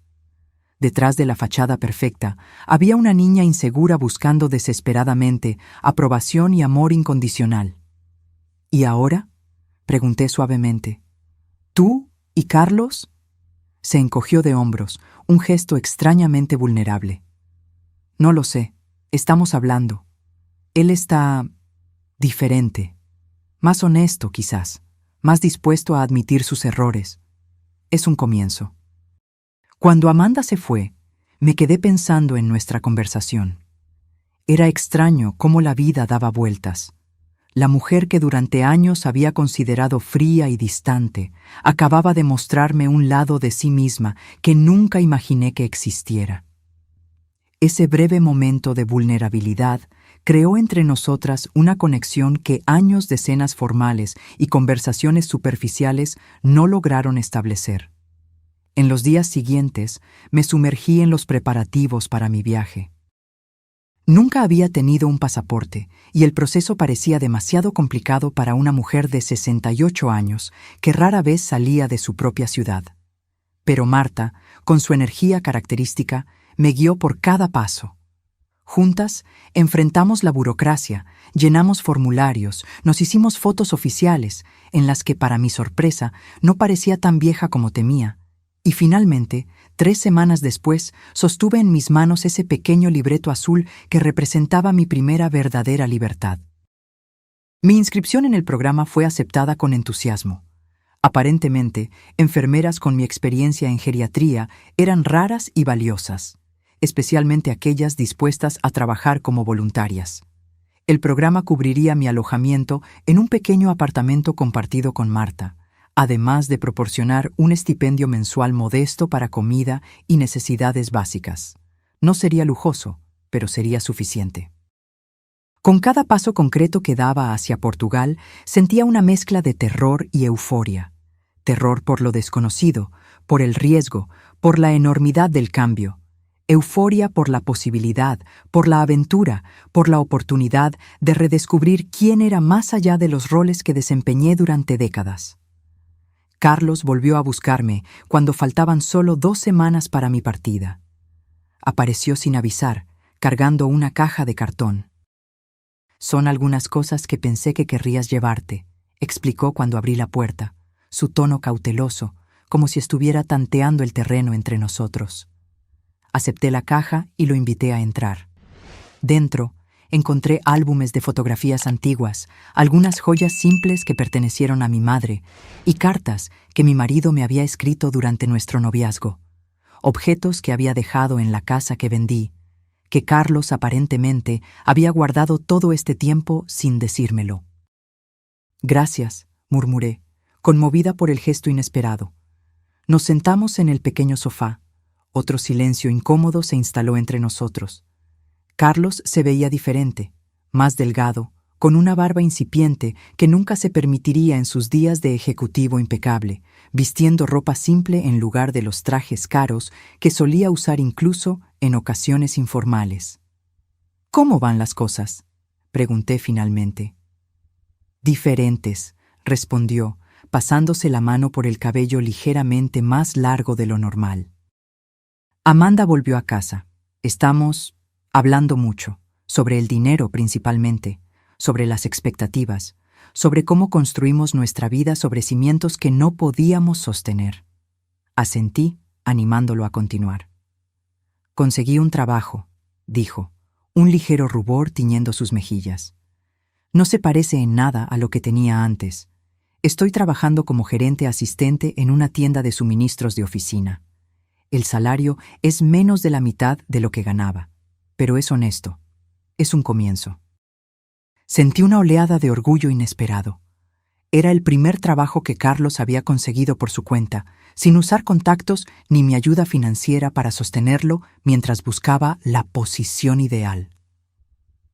Detrás de la fachada perfecta, había una niña insegura buscando desesperadamente aprobación y amor incondicional. ¿Y ahora?, pregunté suavemente. ¿Tú y Carlos? Se encogió de hombros, un gesto extrañamente vulnerable. No lo sé, estamos hablando. Él está diferente, más honesto quizás, más dispuesto a admitir sus errores. Es un comienzo. Cuando Amanda se fue, me quedé pensando en nuestra conversación. Era extraño cómo la vida daba vueltas. La mujer que durante años había considerado fría y distante, acababa de mostrarme un lado de sí misma que nunca imaginé que existiera. Ese breve momento de vulnerabilidad creó entre nosotras una conexión que años de cenas formales y conversaciones superficiales no lograron establecer. En los días siguientes, me sumergí en los preparativos para mi viaje. Nunca había tenido un pasaporte y el proceso parecía demasiado complicado para una mujer de 68 años que rara vez salía de su propia ciudad. Pero Marta, con su energía característica, me guió por cada paso. Juntas, enfrentamos la burocracia, llenamos formularios, nos hicimos fotos oficiales, en las que, para mi sorpresa, no parecía tan vieja como temía. Y finalmente, 3 semanas después, sostuve en mis manos ese pequeño libreto azul que representaba mi primera verdadera libertad. Mi inscripción en el programa fue aceptada con entusiasmo. Aparentemente, enfermeras con mi experiencia en geriatría eran raras y valiosas, especialmente aquellas dispuestas a trabajar como voluntarias. El programa cubriría mi alojamiento en un pequeño apartamento compartido con Marta, además de proporcionar un estipendio mensual modesto para comida y necesidades básicas. No sería lujoso, pero sería suficiente. Con cada paso concreto que daba hacia Portugal, sentía una mezcla de terror y euforia. Terror por lo desconocido, por el riesgo, por la enormidad del cambio. Euforia por la posibilidad, por la aventura, por la oportunidad de redescubrir quién era más allá de los roles que desempeñé durante décadas. Carlos volvió a buscarme cuando faltaban solo 2 semanas para mi partida. Apareció sin avisar, cargando una caja de cartón. «Son algunas cosas que pensé que querrías llevarte», explicó cuando abrí la puerta, su tono cauteloso, como si estuviera tanteando el terreno entre nosotros. Acepté la caja y lo invité a entrar. Dentro, encontré álbumes de fotografías antiguas, algunas joyas simples que pertenecieron a mi madre y cartas que mi marido me había escrito durante nuestro noviazgo, objetos que había dejado en la casa que vendí, que Carlos aparentemente había guardado todo este tiempo sin decírmelo. «Gracias», murmuré, conmovida por el gesto inesperado. Nos sentamos en el pequeño sofá. Otro silencio incómodo se instaló entre nosotros. Carlos se veía diferente, más delgado, con una barba incipiente que nunca se permitiría en sus días de ejecutivo impecable, vistiendo ropa simple en lugar de los trajes caros que solía usar incluso en ocasiones informales. «¿Cómo van las cosas?», pregunté finalmente. «Diferentes», respondió, pasándose la mano por el cabello ligeramente más largo de lo normal. Amanda volvió a casa. Estamos hablando mucho, sobre el dinero principalmente, sobre las expectativas, sobre cómo construimos nuestra vida sobre cimientos que no podíamos sostener. Asentí, animándolo a continuar. Conseguí un trabajo, dijo, un ligero rubor tiñendo sus mejillas. No se parece en nada a lo que tenía antes. Estoy trabajando como gerente asistente en una tienda de suministros de oficina. El salario es menos de la mitad de lo que ganaba, pero es honesto. Es un comienzo. Sentí una oleada de orgullo inesperado. Era el primer trabajo que Carlos había conseguido por su cuenta, sin usar contactos ni mi ayuda financiera para sostenerlo mientras buscaba la posición ideal.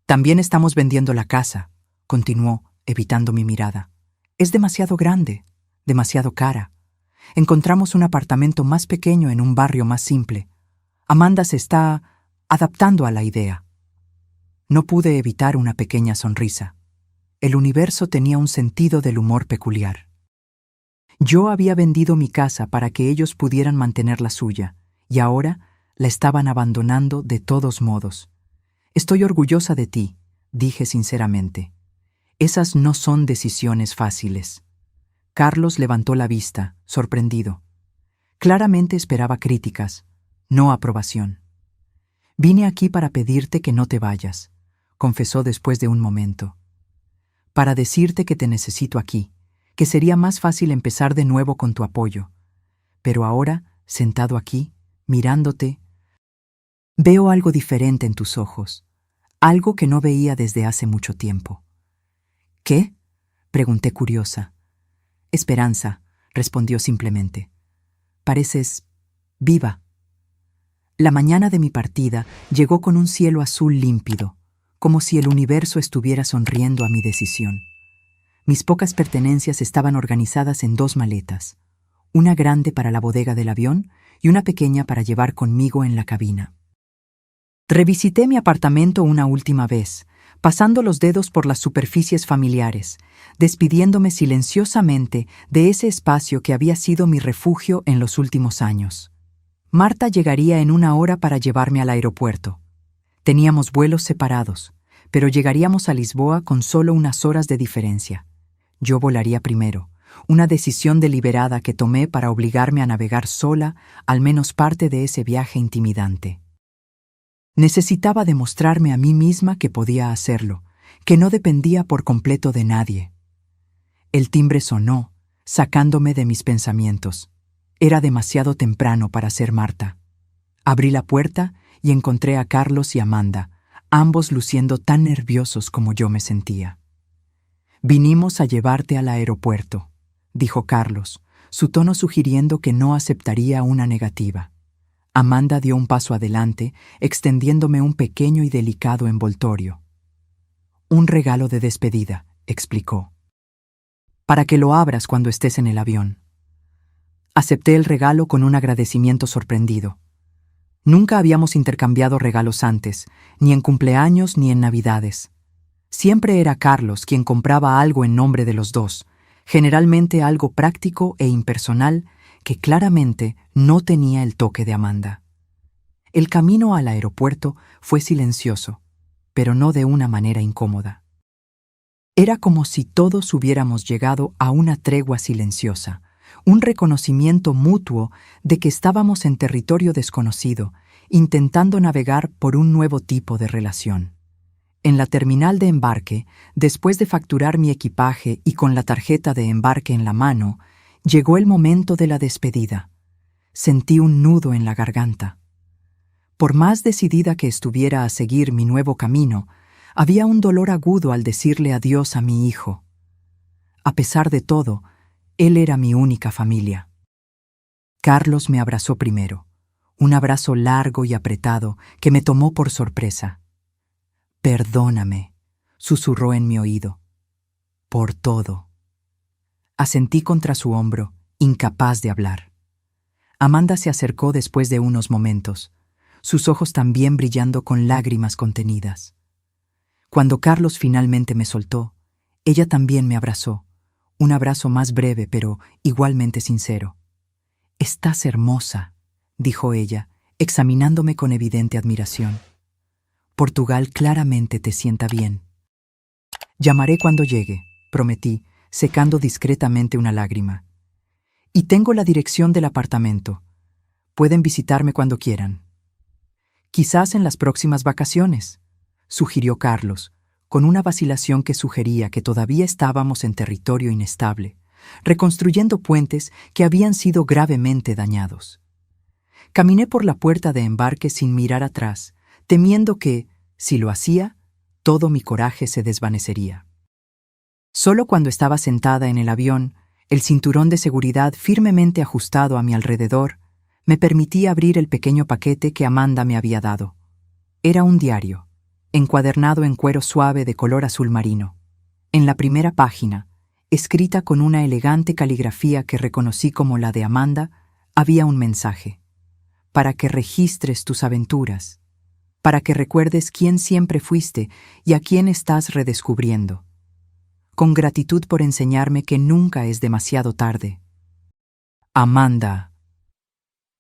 También estamos vendiendo la casa, continuó, evitando mi mirada. Es demasiado grande, demasiado cara. Encontramos un apartamento más pequeño en un barrio más simple. Amanda se está adaptando a la idea. No pude evitar una pequeña sonrisa. El universo tenía un sentido del humor peculiar. Yo había vendido mi casa para que ellos pudieran mantener la suya, y ahora la estaban abandonando de todos modos. Estoy orgullosa de ti, dije sinceramente. Esas no son decisiones fáciles. Carlos levantó la vista, sorprendido. Claramente esperaba críticas, no aprobación. Vine aquí para pedirte que no te vayas, confesó después de un momento. Para decirte que te necesito aquí, que sería más fácil empezar de nuevo con tu apoyo. Pero ahora, sentado aquí, mirándote, veo algo diferente en tus ojos, algo que no veía desde hace mucho tiempo. ¿Qué? Pregunté curiosa. Esperanza, respondió simplemente. Pareces viva. La mañana de mi partida llegó con un cielo azul límpido, como si el universo estuviera sonriendo a mi decisión. Mis pocas pertenencias estaban organizadas en 2 maletas, una grande para la bodega del avión y una pequeña para llevar conmigo en la cabina. Revisité mi apartamento una última vez, pasando los dedos por las superficies familiares, despidiéndome silenciosamente de ese espacio que había sido mi refugio en los últimos años. Marta llegaría en 1 hora para llevarme al aeropuerto. Teníamos vuelos separados, pero llegaríamos a Lisboa con solo unas horas de diferencia. Yo volaría primero, una decisión deliberada que tomé para obligarme a navegar sola al menos parte de ese viaje intimidante. Necesitaba demostrarme a mí misma que podía hacerlo, que no dependía por completo de nadie. El timbre sonó, sacándome de mis pensamientos. Era demasiado temprano para ser Marta. Abrí la puerta y encontré a Carlos y Amanda, ambos luciendo tan nerviosos como yo me sentía. «Vinimos a llevarte al aeropuerto», dijo Carlos, su tono sugiriendo que no aceptaría una negativa. Amanda dio un paso adelante, extendiéndome un pequeño y delicado envoltorio. «Un regalo de despedida», explicó. «Para que lo abras cuando estés en el avión». Acepté el regalo con un agradecimiento sorprendido. Nunca habíamos intercambiado regalos antes, ni en cumpleaños ni en Navidades. Siempre era Carlos quien compraba algo en nombre de los dos, generalmente algo práctico e impersonal que claramente no tenía el toque de Amanda. El camino al aeropuerto fue silencioso, pero no de una manera incómoda. Era como si todos hubiéramos llegado a una tregua silenciosa, un reconocimiento mutuo de que estábamos en territorio desconocido, intentando navegar por un nuevo tipo de relación. En la terminal de embarque, después de facturar mi equipaje y con la tarjeta de embarque en la mano, llegó el momento de la despedida. Sentí un nudo en la garganta. Por más decidida que estuviera a seguir mi nuevo camino, había un dolor agudo al decirle adiós a mi hijo. A pesar de todo, él era mi única familia. Carlos me abrazó primero, un abrazo largo y apretado que me tomó por sorpresa. «Perdóname», susurró en mi oído. «Por todo». Asentí contra su hombro, incapaz de hablar. Amanda se acercó después de unos momentos, sus ojos también brillando con lágrimas contenidas. Cuando Carlos finalmente me soltó, ella también me abrazó, un abrazo más breve pero igualmente sincero. «Estás hermosa», dijo ella, examinándome con evidente admiración. «Portugal claramente te sienta bien». «Llamaré cuando llegue», prometí, secando discretamente una lágrima. Y tengo la dirección del apartamento. Pueden visitarme cuando quieran. Quizás en las próximas vacaciones, sugirió Carlos, con una vacilación que sugería que todavía estábamos en territorio inestable, reconstruyendo puentes que habían sido gravemente dañados. Caminé por la puerta de embarque sin mirar atrás, temiendo que, si lo hacía, todo mi coraje se desvanecería. Solo cuando estaba sentada en el avión, el cinturón de seguridad firmemente ajustado a mi alrededor, me permití abrir el pequeño paquete que Amanda me había dado. Era un diario, encuadernado en cuero suave de color azul marino. En la primera página, escrita con una elegante caligrafía que reconocí como la de Amanda, había un mensaje. Para que registres tus aventuras, para que recuerdes quién siempre fuiste y a quién estás redescubriendo. Con gratitud por enseñarme que nunca es demasiado tarde. Amanda.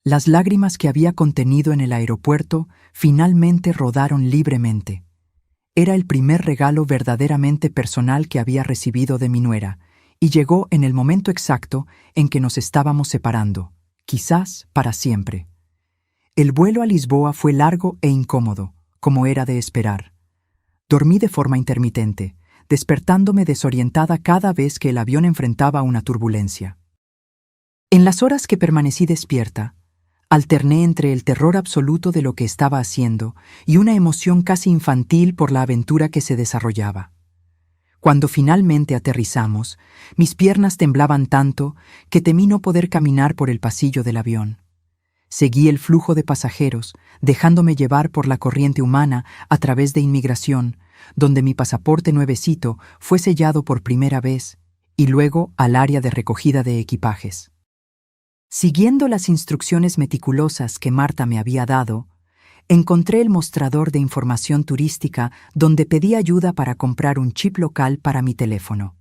Las lágrimas que había contenido en el aeropuerto finalmente rodaron libremente. Era el primer regalo verdaderamente personal que había recibido de mi nuera, y llegó en el momento exacto en que nos estábamos separando, quizás para siempre. El vuelo a Lisboa fue largo e incómodo, como era de esperar. Dormí de forma intermitente, despertándome desorientada cada vez que el avión enfrentaba una turbulencia. En las horas que permanecí despierta, alterné entre el terror absoluto de lo que estaba haciendo y una emoción casi infantil por la aventura que se desarrollaba. Cuando finalmente aterrizamos, mis piernas temblaban tanto que temí no poder caminar por el pasillo del avión. Seguí el flujo de pasajeros, dejándome llevar por la corriente humana a través de inmigración, donde mi pasaporte nuevecito fue sellado por primera vez, y luego al área de recogida de equipajes. Siguiendo las instrucciones meticulosas que Marta me había dado, encontré el mostrador de información turística donde pedí ayuda para comprar un chip local para mi teléfono.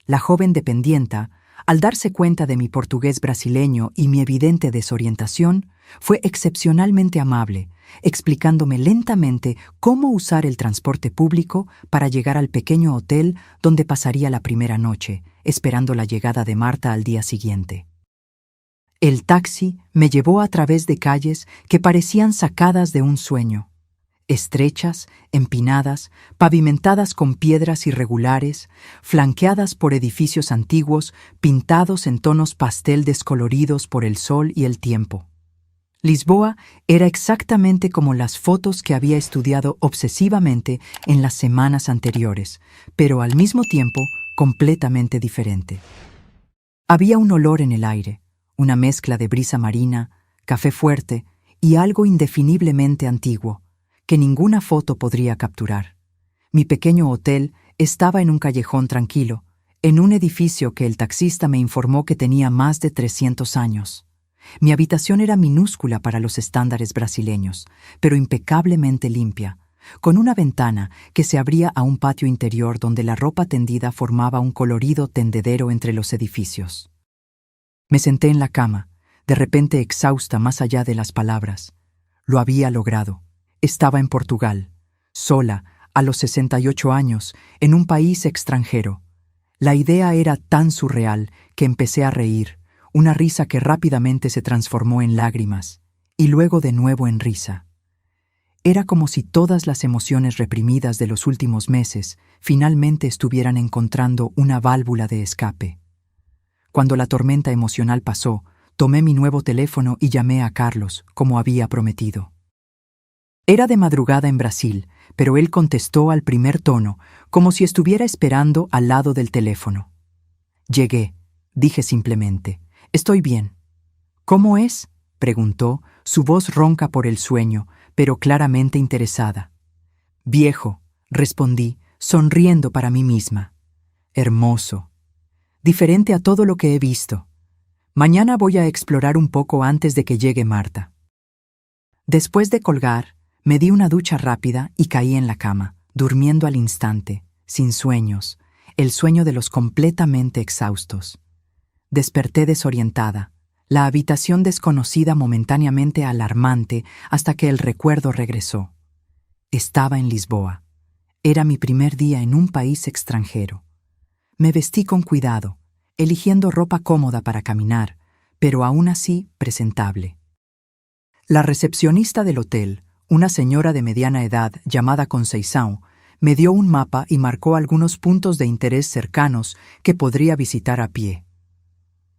La joven dependienta, al darse cuenta de mi portugués brasileño y mi evidente desorientación, fue excepcionalmente amable, explicándome lentamente cómo usar el transporte público para llegar al pequeño hotel donde pasaría la primera noche, esperando la llegada de Marta al día siguiente. El taxi me llevó a través de calles que parecían sacadas de un sueño, estrechas, empinadas, pavimentadas con piedras irregulares, flanqueadas por edificios antiguos pintados en tonos pastel descoloridos por el sol y el tiempo. Lisboa era exactamente como las fotos que había estudiado obsesivamente en las semanas anteriores, pero al mismo tiempo completamente diferente. Había un olor en el aire, una mezcla de brisa marina, café fuerte y algo indefiniblemente antiguo, que ninguna foto podría capturar. Mi pequeño hotel estaba en un callejón tranquilo, en un edificio que el taxista me informó que tenía más de 300 años. Mi habitación era minúscula para los estándares brasileños, pero impecablemente limpia, con una ventana que se abría a un patio interior donde la ropa tendida formaba un colorido tendedero entre los edificios. Me senté en la cama, de repente exhausta más allá de las palabras. Lo había logrado. Estaba en Portugal, sola, a los 68 años, en un país extranjero. La idea era tan surreal que empecé a reír, una risa que rápidamente se transformó en lágrimas, y luego de nuevo en risa. Era como si todas las emociones reprimidas de los últimos meses finalmente estuvieran encontrando una válvula de escape. Cuando la tormenta emocional pasó, tomé mi nuevo teléfono y llamé a Carlos, como había prometido. Era de madrugada en Brasil, pero él contestó al primer tono, como si estuviera esperando al lado del teléfono. Llegué, dije simplemente. Estoy bien. ¿Cómo es?, preguntó, su voz ronca por el sueño, pero claramente interesada. Viejo, respondí, sonriendo para mí misma. Hermoso. Diferente a todo lo que he visto. Mañana voy a explorar un poco antes de que llegue Marta. Después de colgar, me di una ducha rápida y caí en la cama, durmiendo al instante, sin sueños, el sueño de los completamente exhaustos. Desperté desorientada, la habitación desconocida momentáneamente alarmante hasta que el recuerdo regresó. Estaba en Lisboa. Era mi primer día en un país extranjero. Me vestí con cuidado, eligiendo ropa cómoda para caminar, pero aún así presentable. La recepcionista del hotel, una señora de mediana edad llamada Conceição, me dio un mapa y marcó algunos puntos de interés cercanos que podría visitar a pie.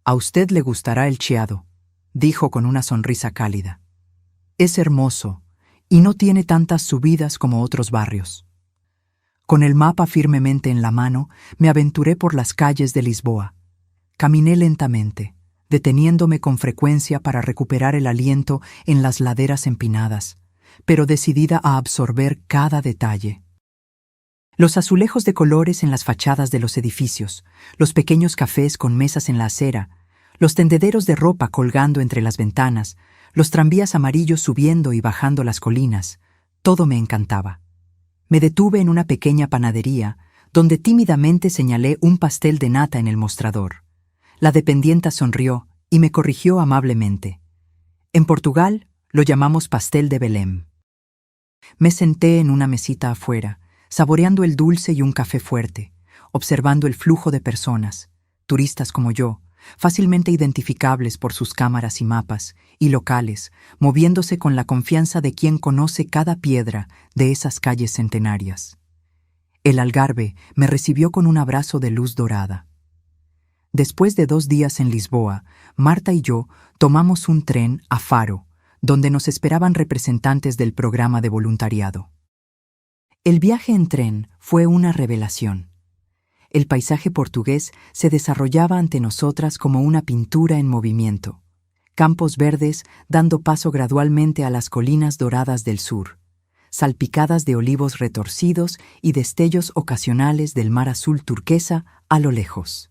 «A usted le gustará el Chiado», dijo con una sonrisa cálida. «Es hermoso y no tiene tantas subidas como otros barrios». Con el mapa firmemente en la mano, me aventuré por las calles de Lisboa. Caminé lentamente, deteniéndome con frecuencia para recuperar el aliento en las laderas empinadas, pero decidida a absorber cada detalle. Los azulejos de colores en las fachadas de los edificios, los pequeños cafés con mesas en la acera, los tendederos de ropa colgando entre las ventanas, los tranvías amarillos subiendo y bajando las colinas, todo me encantaba. Me detuve en una pequeña panadería, donde tímidamente señalé un pastel de nata en el mostrador. La dependienta sonrió y me corrigió amablemente. En Portugal lo llamamos pastel de Belém. Me senté en una mesita afuera, saboreando el dulce y un café fuerte, observando el flujo de personas, turistas como yo, fácilmente identificables por sus cámaras y mapas, y locales, moviéndose con la confianza de quien conoce cada piedra de esas calles centenarias. El Algarve me recibió con un abrazo de luz dorada. Después de 2 días en Lisboa, Marta y yo tomamos un tren a Faro, donde nos esperaban representantes del programa de voluntariado. El viaje en tren fue una revelación. El paisaje portugués se desarrollaba ante nosotras como una pintura en movimiento. Campos verdes dando paso gradualmente a las colinas doradas del sur, salpicadas de olivos retorcidos y destellos ocasionales del mar azul turquesa a lo lejos.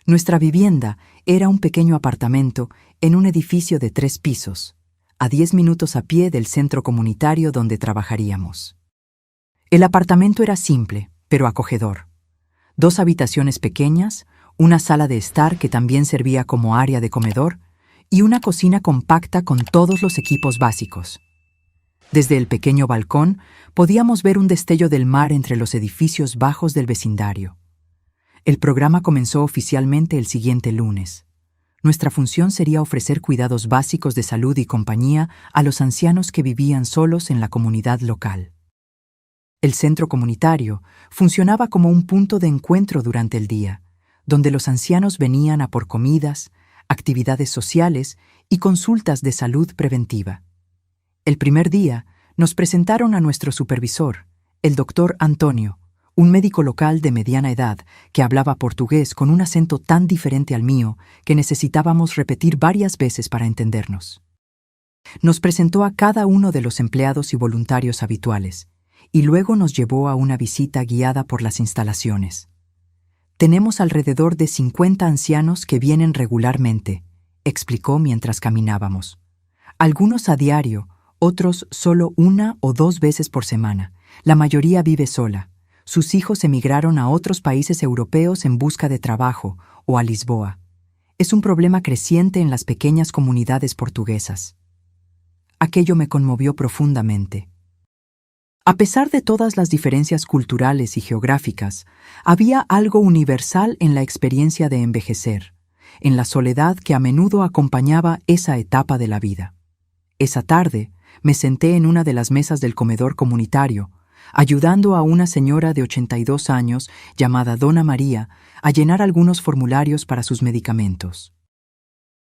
Nuestra vivienda era un pequeño apartamento en un edificio de 3 pisos, a 10 minutos a pie del centro comunitario donde trabajaríamos. El apartamento era simple, pero acogedor. 2 habitaciones pequeñas, una sala de estar que también servía como área de comedor y una cocina compacta con todos los equipos básicos. Desde el pequeño balcón podíamos ver un destello del mar entre los edificios bajos del vecindario. El programa comenzó oficialmente el siguiente lunes. Nuestra función sería ofrecer cuidados básicos de salud y compañía a los ancianos que vivían solos en la comunidad local. El centro comunitario funcionaba como un punto de encuentro durante el día, donde los ancianos venían a por comidas, actividades sociales y consultas de salud preventiva. El primer día nos presentaron a nuestro supervisor, el doctor Antonio, un médico local de mediana edad que hablaba portugués con un acento tan diferente al mío que necesitábamos repetir varias veces para entendernos. Nos presentó a cada uno de los empleados y voluntarios habituales, y luego nos llevó a una visita guiada por las instalaciones. «Tenemos alrededor de 50 ancianos que vienen regularmente», explicó mientras caminábamos. «Algunos a diario, otros solo 1 o 2 veces por semana. La mayoría vive sola. Sus hijos emigraron a otros países europeos en busca de trabajo o a Lisboa. Es un problema creciente en las pequeñas comunidades portuguesas». Aquello me conmovió profundamente. A pesar de todas las diferencias culturales y geográficas, había algo universal en la experiencia de envejecer, en la soledad que a menudo acompañaba esa etapa de la vida. Esa tarde, me senté en una de las mesas del comedor comunitario, ayudando a una señora de 82 años llamada Dona María a llenar algunos formularios para sus medicamentos.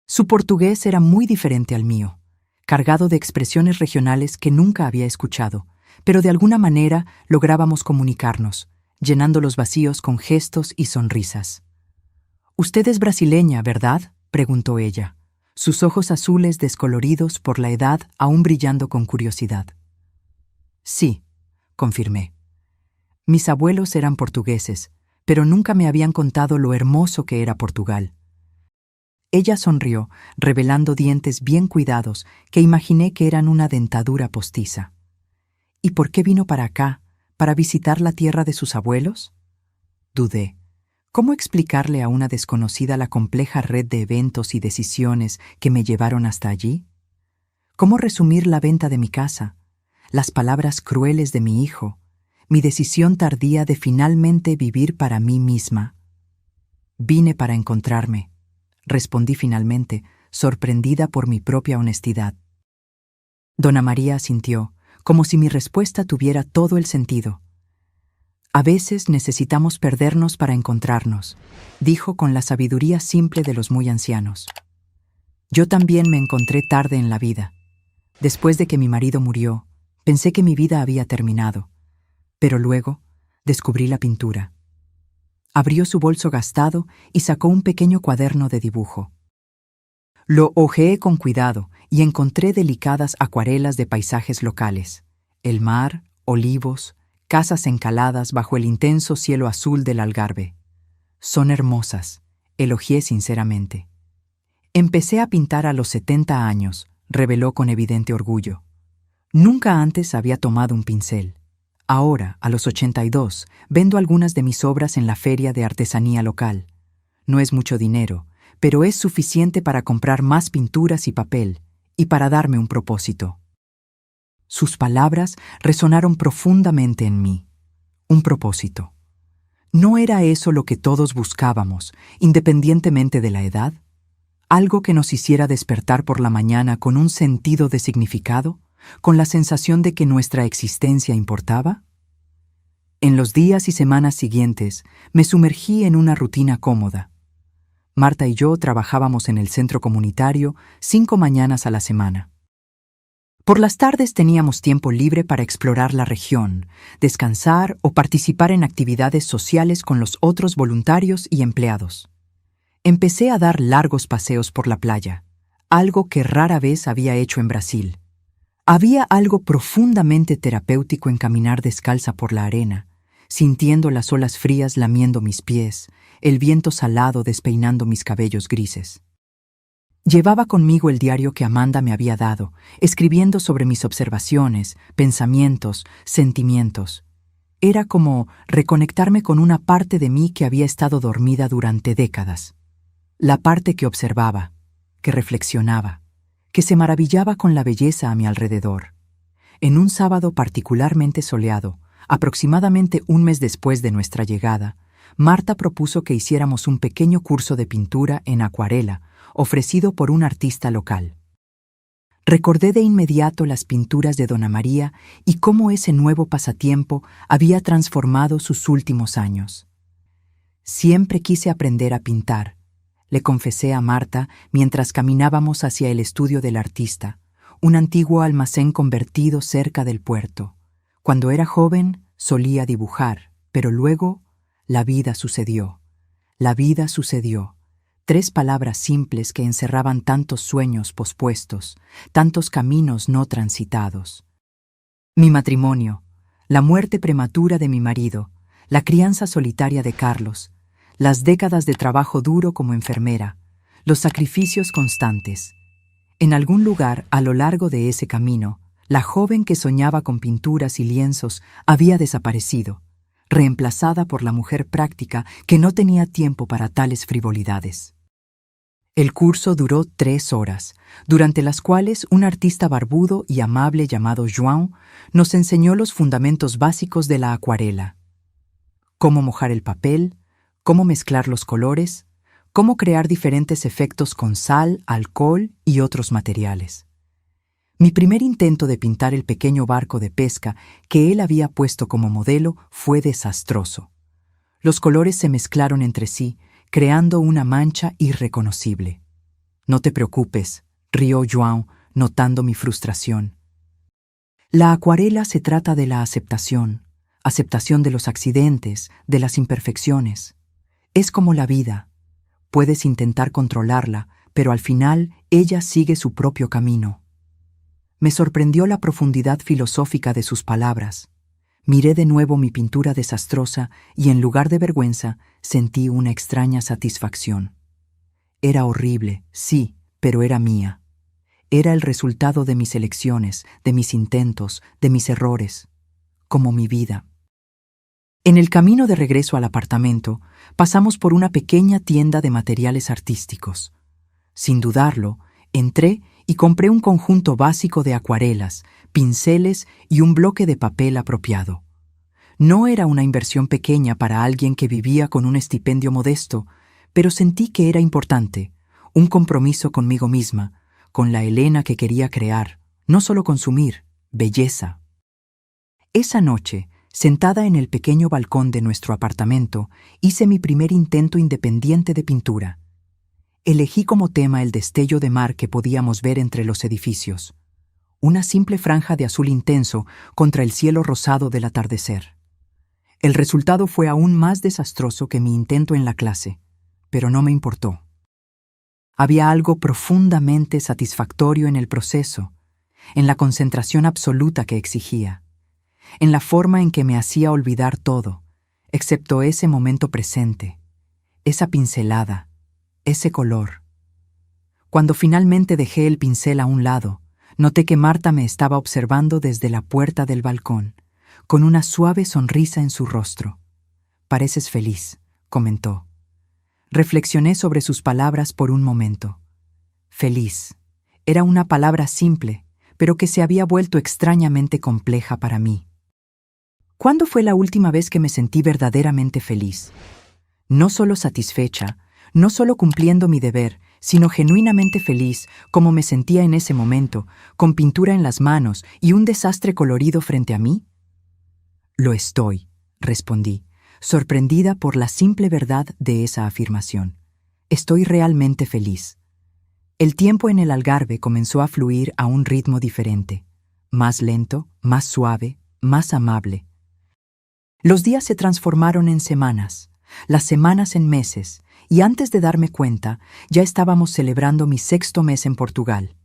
Su portugués era muy diferente al mío, cargado de expresiones regionales que nunca había escuchado, pero de alguna manera lográbamos comunicarnos, llenando los vacíos con gestos y sonrisas. «Usted es brasileña, ¿verdad?», preguntó ella, sus ojos azules descoloridos por la edad aún brillando con curiosidad. «Sí», confirmé. Mis abuelos eran portugueses, pero nunca me habían contado lo hermoso que era Portugal. Ella sonrió, revelando dientes bien cuidados que imaginé que eran una dentadura postiza. ¿Y por qué vino para acá, para visitar la tierra de sus abuelos? Dudé. ¿Cómo explicarle a una desconocida la compleja red de eventos y decisiones que me llevaron hasta allí? ¿Cómo resumir la venta de mi casa, las palabras crueles de mi hijo, mi decisión tardía de finalmente vivir para mí misma, Vine para encontrarme, respondí finalmente, sorprendida por mi propia honestidad. Dona María asintió, como si mi respuesta tuviera todo el sentido. A veces necesitamos perdernos para encontrarnos, dijo con la sabiduría simple de los muy ancianos. Yo también me encontré tarde en la vida. Después de que mi marido murió, pensé que mi vida había terminado, pero luego descubrí la pintura. Abrió su bolso gastado y sacó un pequeño cuaderno de dibujo. Lo hojeé con cuidado y encontré delicadas acuarelas de paisajes locales: el mar, olivos, casas encaladas bajo el intenso cielo azul del Algarve. Son hermosas, elogié sinceramente. Empecé a pintar a los 70 años, reveló con evidente orgullo. Nunca antes había tomado un pincel. Ahora, a los 82, vendo algunas de mis obras en la feria de artesanía local. No es mucho dinero, pero es suficiente para comprar más pinturas y papel, y para darme un propósito. Sus palabras resonaron profundamente en mí. Un propósito. ¿No era eso lo que todos buscábamos, independientemente de la edad? ¿Algo que nos hiciera despertar por la mañana con un sentido de significado, con la sensación de que nuestra existencia importaba? En los días y semanas siguientes, me sumergí en una rutina cómoda. Marta y yo trabajábamos en el centro comunitario 5 mañanas a la semana. Por las tardes teníamos tiempo libre para explorar la región, descansar o participar en actividades sociales con los otros voluntarios y empleados. Empecé a dar largos paseos por la playa, algo que rara vez había hecho en Brasil. Había algo profundamente terapéutico en caminar descalza por la arena, sintiendo las olas frías lamiendo mis pies, el viento salado despeinando mis cabellos grises. Llevaba conmigo el diario que Amanda me había dado, escribiendo sobre mis observaciones, pensamientos, sentimientos. Era como reconectarme con una parte de mí que había estado dormida durante décadas. La parte que observaba, que reflexionaba, que se maravillaba con la belleza a mi alrededor. En un sábado particularmente soleado, aproximadamente un mes después de nuestra llegada, Marta propuso que hiciéramos un pequeño curso de pintura en acuarela, ofrecido por un artista local. Recordé de inmediato las pinturas de Dona María y cómo ese nuevo pasatiempo había transformado sus últimos años. Siempre quise aprender a pintar, le confesé a Marta mientras caminábamos hacia el estudio del artista, un antiguo almacén convertido cerca del puerto. Cuando era joven, solía dibujar, pero luego la vida sucedió. La vida sucedió. 3 palabras simples que encerraban tantos sueños pospuestos, tantos caminos no transitados. Mi matrimonio, la muerte prematura de mi marido, la crianza solitaria de Carlos, las décadas de trabajo duro como enfermera, los sacrificios constantes. En algún lugar a lo largo de ese camino, la joven que soñaba con pinturas y lienzos había desaparecido, reemplazada por la mujer práctica que no tenía tiempo para tales frivolidades. El curso duró 3 horas, durante las cuales un artista barbudo y amable llamado João nos enseñó los fundamentos básicos de la acuarela: cómo mojar el papel, cómo mezclar los colores, cómo crear diferentes efectos con sal, alcohol y otros materiales. Mi primer intento de pintar el pequeño barco de pesca que él había puesto como modelo fue desastroso. Los colores se mezclaron entre sí, creando una mancha irreconocible. «No te preocupes», rió João, notando mi frustración. La acuarela se trata de la aceptación de los accidentes, de las imperfecciones. Es como la vida. Puedes intentar controlarla, pero al final ella sigue su propio camino. Me sorprendió la profundidad filosófica de sus palabras. Miré de nuevo mi pintura desastrosa y en lugar de vergüenza sentí una extraña satisfacción. Era horrible, sí, pero era mía. Era el resultado de mis elecciones, de mis intentos, de mis errores, como mi vida. En el camino de regreso al apartamento, pasamos por una pequeña tienda de materiales artísticos. Sin dudarlo, entré y compré un conjunto básico de acuarelas, pinceles y un bloque de papel apropiado. No era una inversión pequeña para alguien que vivía con un estipendio modesto, pero sentí que era importante, un compromiso conmigo misma, con la Elena que quería crear, no solo consumir, belleza. Esa noche, sentada en el pequeño balcón de nuestro apartamento, hice mi primer intento independiente de pintura. Elegí como tema el destello de mar que podíamos ver entre los edificios, una simple franja de azul intenso contra el cielo rosado del atardecer. El resultado fue aún más desastroso que mi intento en la clase, pero no me importó. Había algo profundamente satisfactorio en el proceso, en la concentración absoluta que exigía, en la forma en que me hacía olvidar todo, excepto ese momento presente, esa pincelada, ese color. Cuando finalmente dejé el pincel a un lado, noté que Marta me estaba observando desde la puerta del balcón, con una suave sonrisa en su rostro. «Pareces feliz», comentó. Reflexioné sobre sus palabras por un momento. Feliz. Era una palabra simple, pero que se había vuelto extrañamente compleja para mí. ¿Cuándo fue la última vez que me sentí verdaderamente feliz? No solo satisfecha, no solo cumpliendo mi deber, sino genuinamente feliz, como me sentía en ese momento, con pintura en las manos y un desastre colorido frente a mí. Lo estoy, respondí, sorprendida por la simple verdad de esa afirmación. Estoy realmente feliz. El tiempo en el Algarve comenzó a fluir a un ritmo diferente, más lento, más suave, más amable. Los días se transformaron en semanas, las semanas en meses, y antes de darme cuenta, ya estábamos celebrando mi 6º mes en Portugal.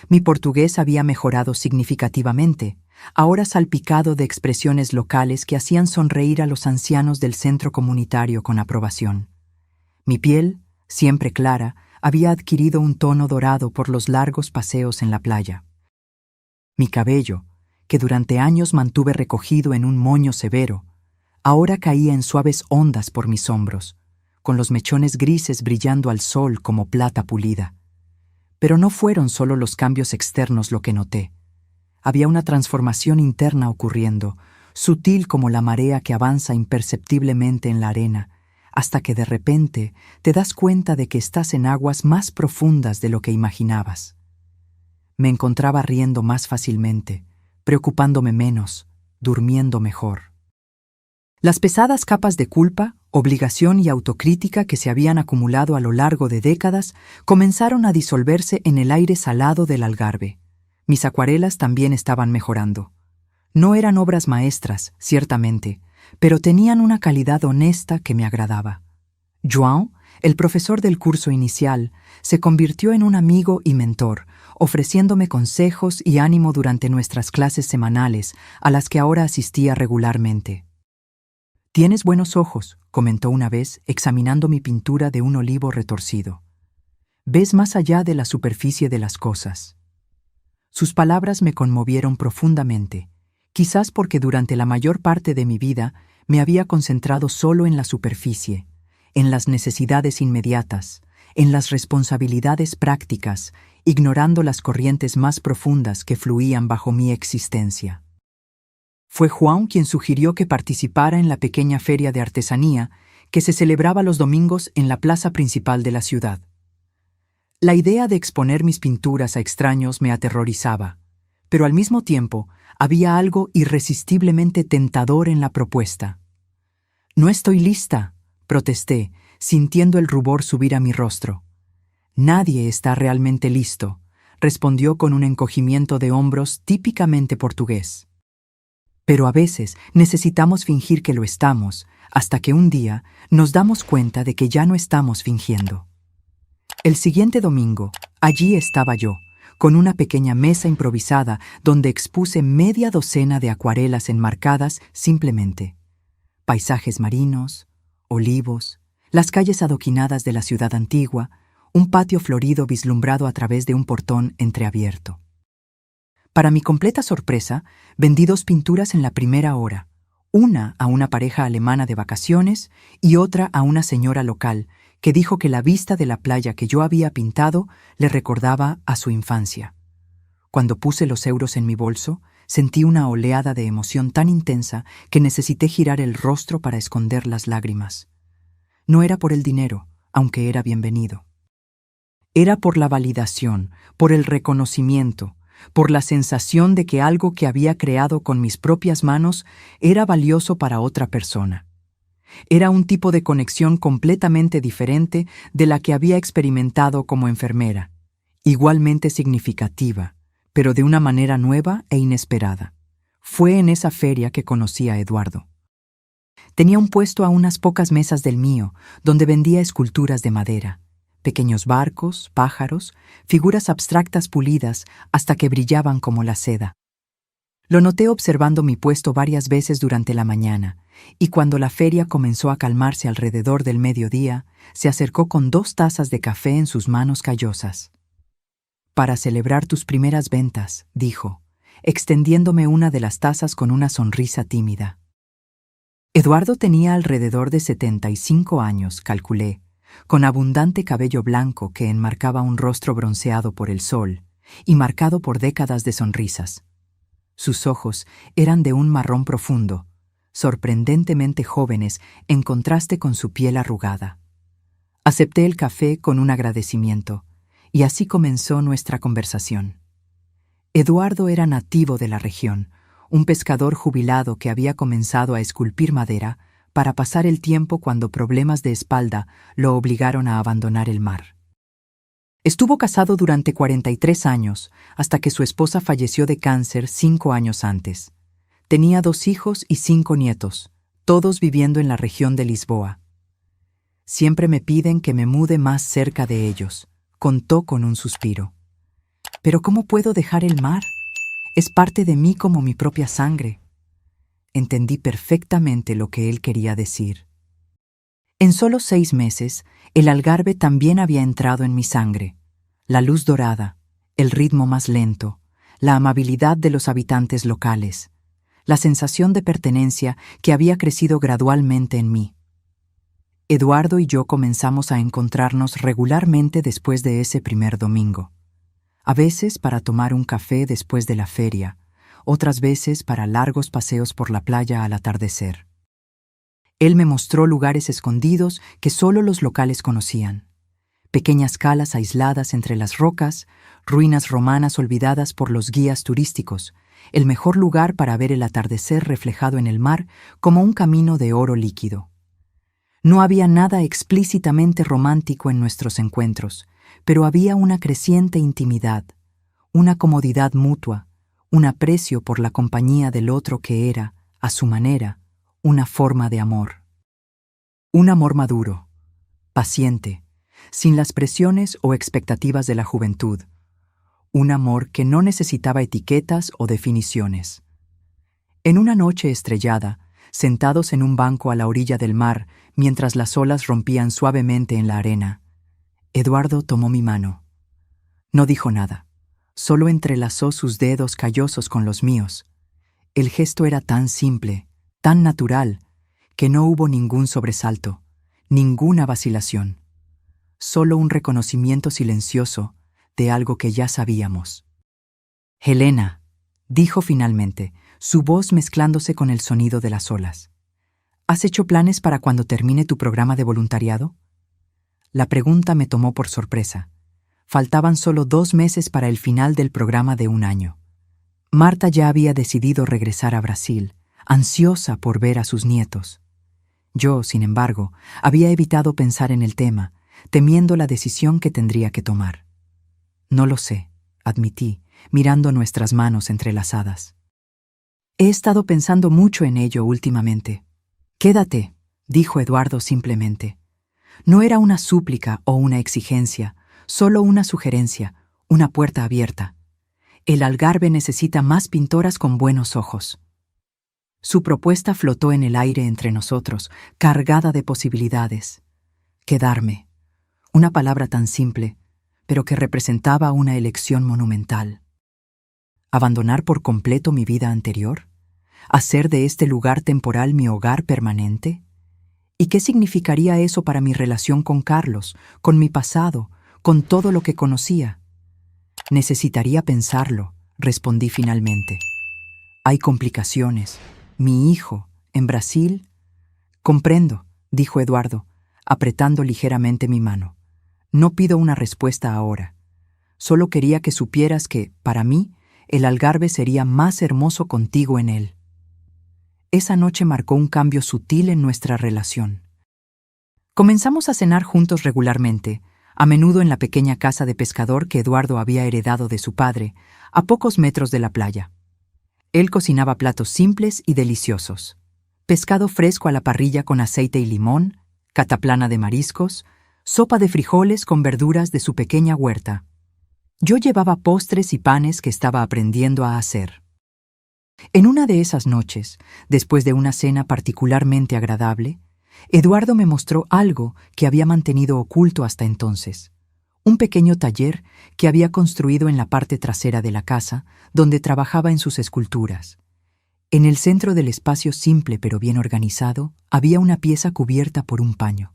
Mi portugués había mejorado significativamente, ahora salpicado de expresiones locales que hacían sonreír a los ancianos del centro comunitario con aprobación. Mi piel, siempre clara, había adquirido un tono dorado por los largos paseos en la playa. Mi cabello, que durante años mantuve recogido en un moño severo, ahora caía en suaves ondas por mis hombros, con los mechones grises brillando al sol como plata pulida. Pero no fueron solo los cambios externos lo que noté. Había una transformación interna ocurriendo, sutil como la marea que avanza imperceptiblemente en la arena, hasta que de repente te das cuenta de que estás en aguas más profundas de lo que imaginabas. Me encontraba riendo más fácilmente, preocupándome menos, durmiendo mejor. Las pesadas capas de culpa, obligación y autocrítica que se habían acumulado a lo largo de décadas comenzaron a disolverse en el aire salado del Algarve. Mis acuarelas también estaban mejorando. No eran obras maestras, ciertamente, pero tenían una calidad honesta que me agradaba. João, el profesor del curso inicial, se convirtió en un amigo y mentor, ofreciéndome consejos y ánimo durante nuestras clases semanales, a las que ahora asistía regularmente. «Tienes buenos ojos», comentó una vez, examinando mi pintura de un olivo retorcido. «Ves más allá de la superficie de las cosas». Sus palabras me conmovieron profundamente, quizás porque durante la mayor parte de mi vida me había concentrado solo en la superficie, en las necesidades inmediatas, en las responsabilidades prácticas, ignorando las corrientes más profundas que fluían bajo mi existencia. Fue João quien sugirió que participara en la pequeña feria de artesanía que se celebraba los domingos en la plaza principal de la ciudad. La idea de exponer mis pinturas a extraños me aterrorizaba, pero al mismo tiempo había algo irresistiblemente tentador en la propuesta. «No estoy lista», protesté, sintiendo el rubor subir a mi rostro. «Nadie está realmente listo», respondió con un encogimiento de hombros típicamente portugués. Pero a veces necesitamos fingir que lo estamos, hasta que un día nos damos cuenta de que ya no estamos fingiendo. El siguiente domingo, allí estaba yo, con una pequeña mesa improvisada donde expuse media docena de acuarelas enmarcadas simplemente. Paisajes marinos, olivos, las calles adoquinadas de la ciudad antigua, un patio florido vislumbrado a través de un portón entreabierto. Para mi completa sorpresa, vendí 2 pinturas en la primera hora, una a una pareja alemana de vacaciones y otra a una señora local que dijo que la vista de la playa que yo había pintado le recordaba a su infancia. Cuando puse los euros en mi bolso, sentí una oleada de emoción tan intensa que necesité girar el rostro para esconder las lágrimas. No era por el dinero, aunque era bienvenido. Era por la validación, por el reconocimiento, por la sensación de que algo que había creado con mis propias manos era valioso para otra persona. Era un tipo de conexión completamente diferente de la que había experimentado como enfermera, igualmente significativa, pero de una manera nueva e inesperada. Fue en esa feria que conocí a Eduardo. Tenía un puesto a unas pocas mesas del mío, donde vendía esculturas de madera, pequeños barcos, pájaros, figuras abstractas pulidas hasta que brillaban como la seda. Lo noté observando mi puesto varias veces durante la mañana, y cuando la feria comenzó a calmarse alrededor del mediodía, se acercó con 2 tazas de café en sus manos callosas. «Para celebrar tus primeras ventas», dijo, extendiéndome una de las tazas con una sonrisa tímida. Eduardo tenía alrededor de 75 años, calculé, con abundante cabello blanco que enmarcaba un rostro bronceado por el sol y marcado por décadas de sonrisas. Sus ojos eran de un marrón profundo, sorprendentemente jóvenes en contraste con su piel arrugada. Acepté el café con un agradecimiento, y así comenzó nuestra conversación. Eduardo era nativo de la región, un pescador jubilado que había comenzado a esculpir madera para pasar el tiempo cuando problemas de espalda lo obligaron a abandonar el mar. Estuvo casado durante 43 años, hasta que su esposa falleció de cáncer 5 años antes. Tenía 2 hijos y 5 nietos, todos viviendo en la región de Lisboa. Siempre me piden que me mude más cerca de ellos, contó con un suspiro. Pero ¿cómo puedo dejar el mar? Es parte de mí como mi propia sangre. Entendí perfectamente lo que él quería decir. En solo 6 meses, el Algarve también había entrado en mi sangre. La luz dorada, el ritmo más lento, la amabilidad de los habitantes locales, la sensación de pertenencia que había crecido gradualmente en mí. Eduardo y yo comenzamos a encontrarnos regularmente después de ese primer domingo. A veces para tomar un café después de la feria, otras veces para largos paseos por la playa al atardecer. Él me mostró lugares escondidos que solo los locales conocían. Pequeñas calas aisladas entre las rocas, ruinas romanas olvidadas por los guías turísticos, el mejor lugar para ver el atardecer reflejado en el mar como un camino de oro líquido. No había nada explícitamente romántico en nuestros encuentros, pero había una creciente intimidad, una comodidad mutua, un aprecio por la compañía del otro que era, a su manera, una forma de amor. Un amor maduro, paciente, sin las presiones o expectativas de la juventud. Un amor que no necesitaba etiquetas o definiciones. En una noche estrellada, sentados en un banco a la orilla del mar mientras las olas rompían suavemente en la arena, Eduardo tomó mi mano. No dijo nada, solo entrelazó sus dedos callosos con los míos. El gesto era tan simple, tan natural, que no hubo ningún sobresalto, ninguna vacilación. Solo un reconocimiento silencioso de algo que ya sabíamos. «Helena», dijo finalmente, su voz mezclándose con el sonido de las olas. «¿Has hecho planes para cuando termine tu programa de voluntariado?» La pregunta me tomó por sorpresa. Faltaban solo 2 meses para el final del programa de 1 año. Marta ya había decidido regresar a Brasil, ansiosa por ver a sus nietos. Yo, sin embargo, había evitado pensar en el tema, temiendo la decisión que tendría que tomar. «No lo sé», admití, mirando nuestras manos entrelazadas. «He estado pensando mucho en ello últimamente». «Quédate», dijo Eduardo simplemente. No era una súplica o una exigencia, solo una sugerencia, una puerta abierta. El Algarve necesita más pintoras con buenos ojos. Su propuesta flotó en el aire entre nosotros, cargada de posibilidades. Quedarme. Una palabra tan simple, pero que representaba una elección monumental. ¿Abandonar por completo mi vida anterior? ¿Hacer de este lugar temporal mi hogar permanente? ¿Y qué significaría eso para mi relación con Carlos, con mi pasado, con todo lo que conocía? Necesitaría pensarlo, respondí finalmente. Hay complicaciones. Mi hijo, en Brasil. Comprendo, dijo Eduardo, apretando ligeramente mi mano. No pido una respuesta ahora. Solo quería que supieras que, para mí, el Algarve sería más hermoso contigo en él. Esa noche marcó un cambio sutil en nuestra relación. Comenzamos a cenar juntos regularmente, a menudo en la pequeña casa de pescador que Eduardo había heredado de su padre, a pocos metros de la playa. Él cocinaba platos simples y deliciosos. Pescado fresco a la parrilla con aceite y limón, cataplana de mariscos, sopa de frijoles con verduras de su pequeña huerta. Yo llevaba postres y panes que estaba aprendiendo a hacer. En una de esas noches, después de una cena particularmente agradable, Eduardo me mostró algo que había mantenido oculto hasta entonces. Un pequeño taller que había construido en la parte trasera de la casa, donde trabajaba en sus esculturas. En el centro del espacio simple pero bien organizado, había una pieza cubierta por un paño.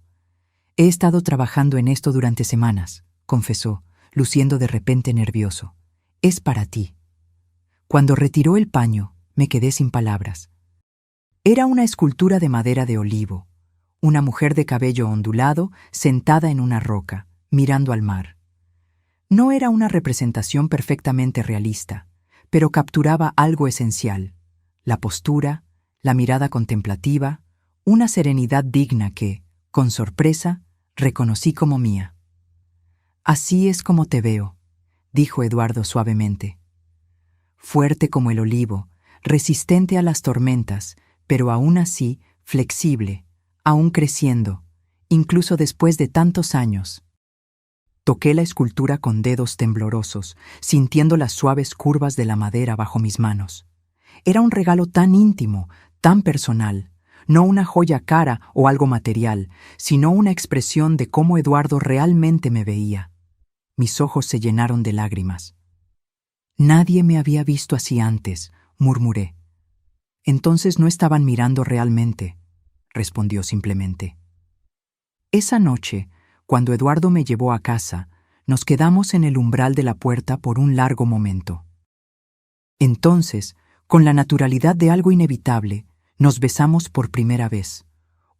He estado trabajando en esto durante semanas, confesó, luciendo de repente nervioso. Es para ti. Cuando retiró el paño, me quedé sin palabras. Era una escultura de madera de olivo, una mujer de cabello ondulado sentada en una roca, mirando al mar. No era una representación perfectamente realista, pero capturaba algo esencial: la postura, la mirada contemplativa, una serenidad digna que, con sorpresa, reconocí como mía. Así es como te veo, dijo Eduardo suavemente. Fuerte como el olivo, resistente a las tormentas, pero aún así flexible, aún creciendo, incluso después de tantos años. Toqué la escultura con dedos temblorosos, sintiendo las suaves curvas de la madera bajo mis manos. Era un regalo tan íntimo, tan personal, no una joya cara o algo material, sino una expresión de cómo Eduardo realmente me veía. Mis ojos se llenaron de lágrimas. Nadie me había visto así antes, murmuré. Entonces no estaban mirando realmente, respondió simplemente. Esa noche, cuando Eduardo me llevó a casa, nos quedamos en el umbral de la puerta por un largo momento. Entonces, con la naturalidad de algo inevitable, nos besamos por primera vez.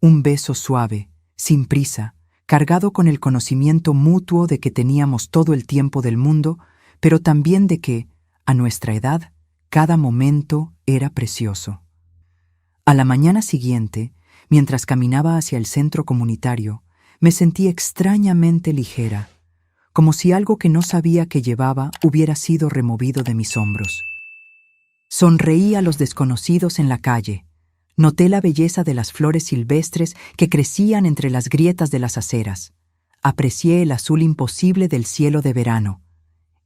Un beso suave, sin prisa, cargado con el conocimiento mutuo de que teníamos todo el tiempo del mundo, pero también de que, a nuestra edad, cada momento era precioso. A la mañana siguiente, mientras caminaba hacia el centro comunitario, me sentí extrañamente ligera, como si algo que no sabía que llevaba hubiera sido removido de mis hombros. Sonreí a los desconocidos en la calle. Noté la belleza de las flores silvestres que crecían entre las grietas de las aceras. Aprecié el azul imposible del cielo de verano.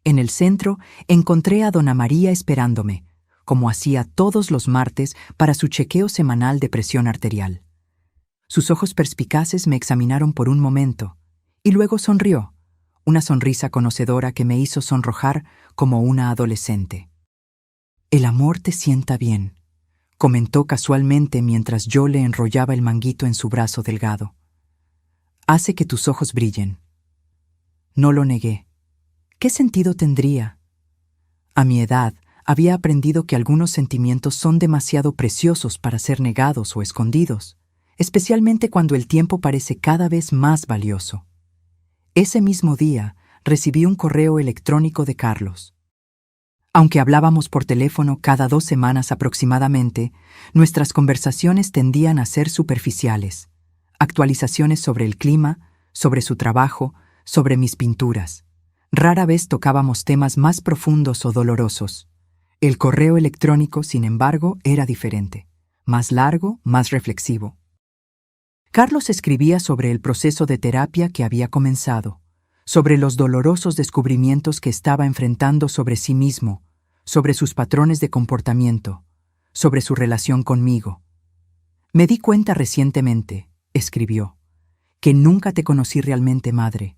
En el centro encontré a Dona María esperándome, como hacía todos los martes para su chequeo semanal de presión arterial. Sus ojos perspicaces me examinaron por un momento, y luego sonrió, una sonrisa conocedora que me hizo sonrojar como una adolescente. «El amor te sienta bien», comentó casualmente mientras yo le enrollaba el manguito en su brazo delgado. «Hace que tus ojos brillen». No lo negué. ¿Qué sentido tendría? A mi edad, había aprendido que algunos sentimientos son demasiado preciosos para ser negados o escondidos, especialmente cuando el tiempo parece cada vez más valioso. Ese mismo día, recibí un correo electrónico de Carlos. Aunque hablábamos por teléfono cada 2 semanas aproximadamente, nuestras conversaciones tendían a ser superficiales. Actualizaciones sobre el clima, sobre su trabajo, sobre mis pinturas. Rara vez tocábamos temas más profundos o dolorosos. El correo electrónico, sin embargo, era diferente. Más largo, más reflexivo. Carlos escribía sobre el proceso de terapia que había comenzado, sobre los dolorosos descubrimientos que estaba enfrentando sobre sí mismo, sobre sus patrones de comportamiento, sobre su relación conmigo. «Me di cuenta recientemente», escribió, «que nunca te conocí realmente, madre.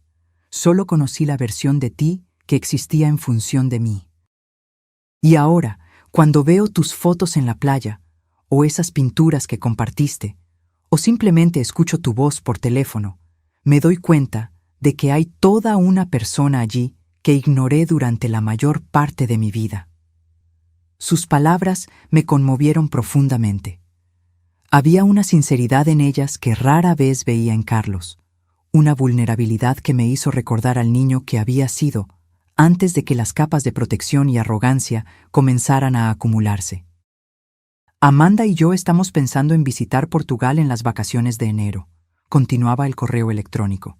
Solo conocí la versión de ti que existía en función de mí. Y ahora, cuando veo tus fotos en la playa, o esas pinturas que compartiste, o simplemente escucho tu voz por teléfono, me doy cuenta de que hay toda una persona allí que ignoré durante la mayor parte de mi vida». Sus palabras me conmovieron profundamente. Había una sinceridad en ellas que rara vez veía en Carlos, una vulnerabilidad que me hizo recordar al niño que había sido antes de que las capas de protección y arrogancia comenzaran a acumularse. Amanda y yo estamos pensando en visitar Portugal en las vacaciones de enero, continuaba el correo electrónico.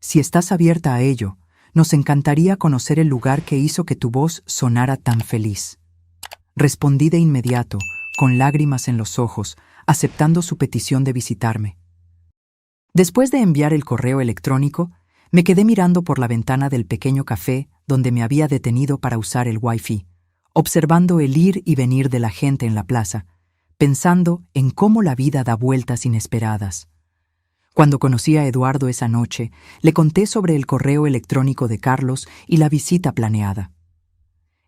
Si estás abierta a ello, nos encantaría conocer el lugar que hizo que tu voz sonara tan feliz. Respondí de inmediato, con lágrimas en los ojos, aceptando su petición de visitarme. Después de enviar el correo electrónico, me quedé mirando por la ventana del pequeño café donde me había detenido para usar el Wi-Fi, observando el ir y venir de la gente en la plaza, pensando en cómo la vida da vueltas inesperadas. Cuando conocí a Eduardo esa noche, le conté sobre el correo electrónico de Carlos y la visita planeada.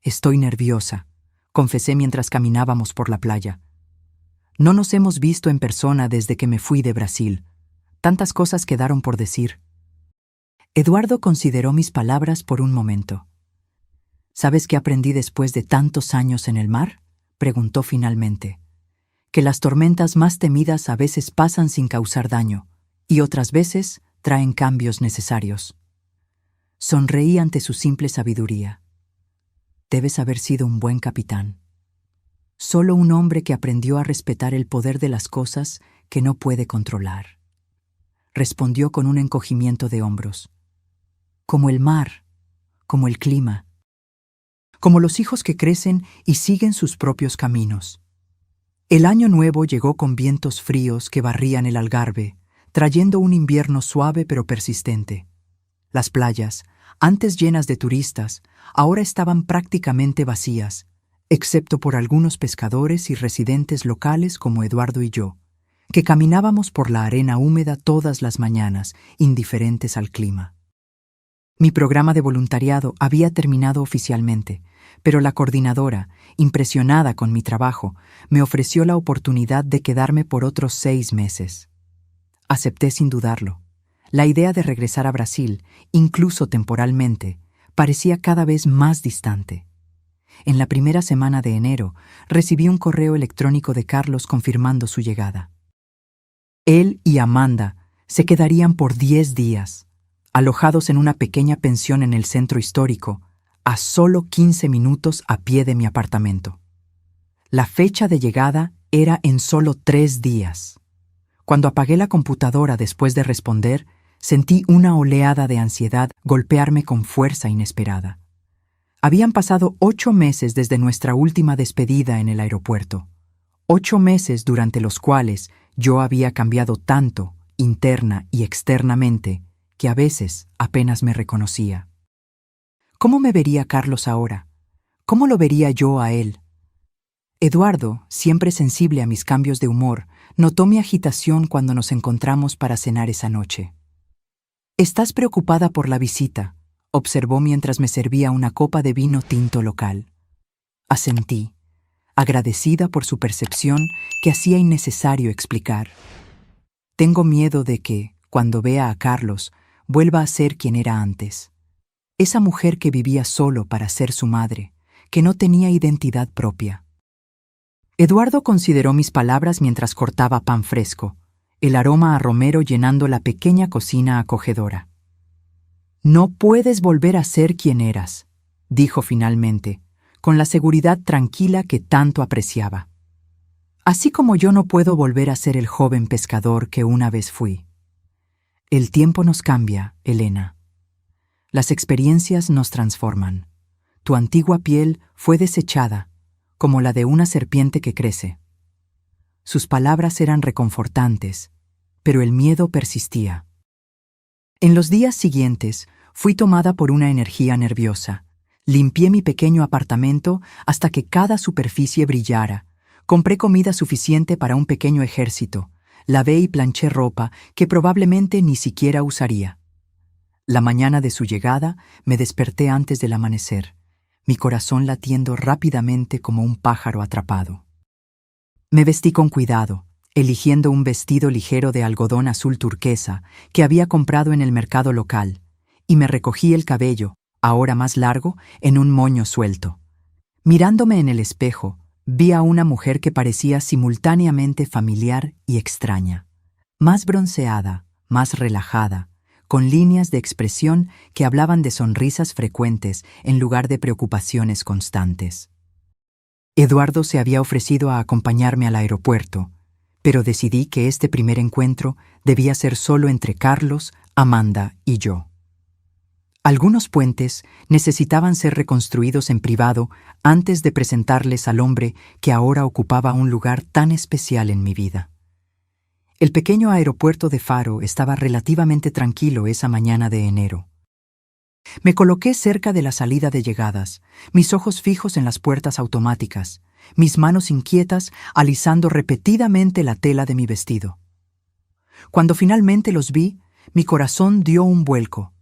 Estoy nerviosa, confesé mientras caminábamos por la playa. No nos hemos visto en persona desde que me fui de Brasil. Tantas cosas quedaron por decir. Eduardo consideró mis palabras por un momento. ¿Sabes qué aprendí después de tantos años en el mar?, preguntó finalmente. Que las tormentas más temidas a veces pasan sin causar daño, y otras veces traen cambios necesarios. Sonreí ante su simple sabiduría. Debes haber sido un buen capitán. Solo un hombre que aprendió a respetar el poder de las cosas que no puede controlar. Respondió con un encogimiento de hombros. Como el mar, como el clima, como los hijos que crecen y siguen sus propios caminos. El año nuevo llegó con vientos fríos que barrían el Algarve, trayendo un invierno suave pero persistente. Las playas, antes llenas de turistas, ahora estaban prácticamente vacías, excepto por algunos pescadores y residentes locales como Eduardo y yo, que caminábamos por la arena húmeda todas las mañanas, indiferentes al clima. Mi programa de voluntariado había terminado oficialmente, pero la coordinadora, impresionada con mi trabajo, me ofreció la oportunidad de quedarme por otros 6 meses. Acepté sin dudarlo. La idea de regresar a Brasil, incluso temporalmente, parecía cada vez más distante. En la primera semana de enero, recibí un correo electrónico de Carlos confirmando su llegada. Él y Amanda se quedarían por 10 días, alojados en una pequeña pensión en el centro histórico, a solo 15 minutos a pie de mi apartamento. La fecha de llegada era en solo 3 días. Cuando apagué la computadora después de responder, sentí una oleada de ansiedad golpearme con fuerza inesperada. Habían pasado 8 meses desde nuestra última despedida en el aeropuerto. 8 meses durante los cuales yo había cambiado tanto, interna y externamente, que a veces apenas me reconocía. ¿Cómo me vería Carlos ahora? ¿Cómo lo vería yo a él? Eduardo, siempre sensible a mis cambios de humor, notó mi agitación cuando nos encontramos para cenar esa noche. «Estás preocupada por la visita», observó mientras me servía una copa de vino tinto local. Asentí, agradecida por su percepción que hacía innecesario explicar. Tengo miedo de que, cuando vea a Carlos, vuelva a ser quien era antes. Esa mujer que vivía solo para ser su madre, que no tenía identidad propia. Eduardo consideró mis palabras mientras cortaba pan fresco, el aroma a romero llenando la pequeña cocina acogedora. «No puedes volver a ser quien eras», dijo finalmente, con la seguridad tranquila que tanto apreciaba. «Así como yo no puedo volver a ser el joven pescador que una vez fui. El tiempo nos cambia, Elena. Las experiencias nos transforman. Tu antigua piel fue desechada, como la de una serpiente que crece». Sus palabras eran reconfortantes, pero el miedo persistía. En los días siguientes, fui tomada por una energía nerviosa. Limpié mi pequeño apartamento hasta que cada superficie brillara. Compré comida suficiente para un pequeño ejército. Lavé y planché ropa que probablemente ni siquiera usaría. La mañana de su llegada me desperté antes del amanecer, mi corazón latiendo rápidamente como un pájaro atrapado. Me vestí con cuidado, eligiendo un vestido ligero de algodón azul turquesa que había comprado en el mercado local, y me recogí el cabello, ahora más largo, en un moño suelto. Mirándome en el espejo, Vi a una mujer que parecía simultáneamente familiar y extraña, más bronceada, más relajada, con líneas de expresión que hablaban de sonrisas frecuentes en lugar de preocupaciones constantes. Eduardo se había ofrecido a acompañarme al aeropuerto, pero decidí que este primer encuentro debía ser solo entre Carlos, Amanda y yo. Algunos puentes necesitaban ser reconstruidos en privado antes de presentarles al hombre que ahora ocupaba un lugar tan especial en mi vida. El pequeño aeropuerto de Faro estaba relativamente tranquilo esa mañana de enero. Me coloqué cerca de la salida de llegadas, mis ojos fijos en las puertas automáticas, mis manos inquietas alisando repetidamente la tela de mi vestido. Cuando finalmente los vi, mi corazón dio un vuelco.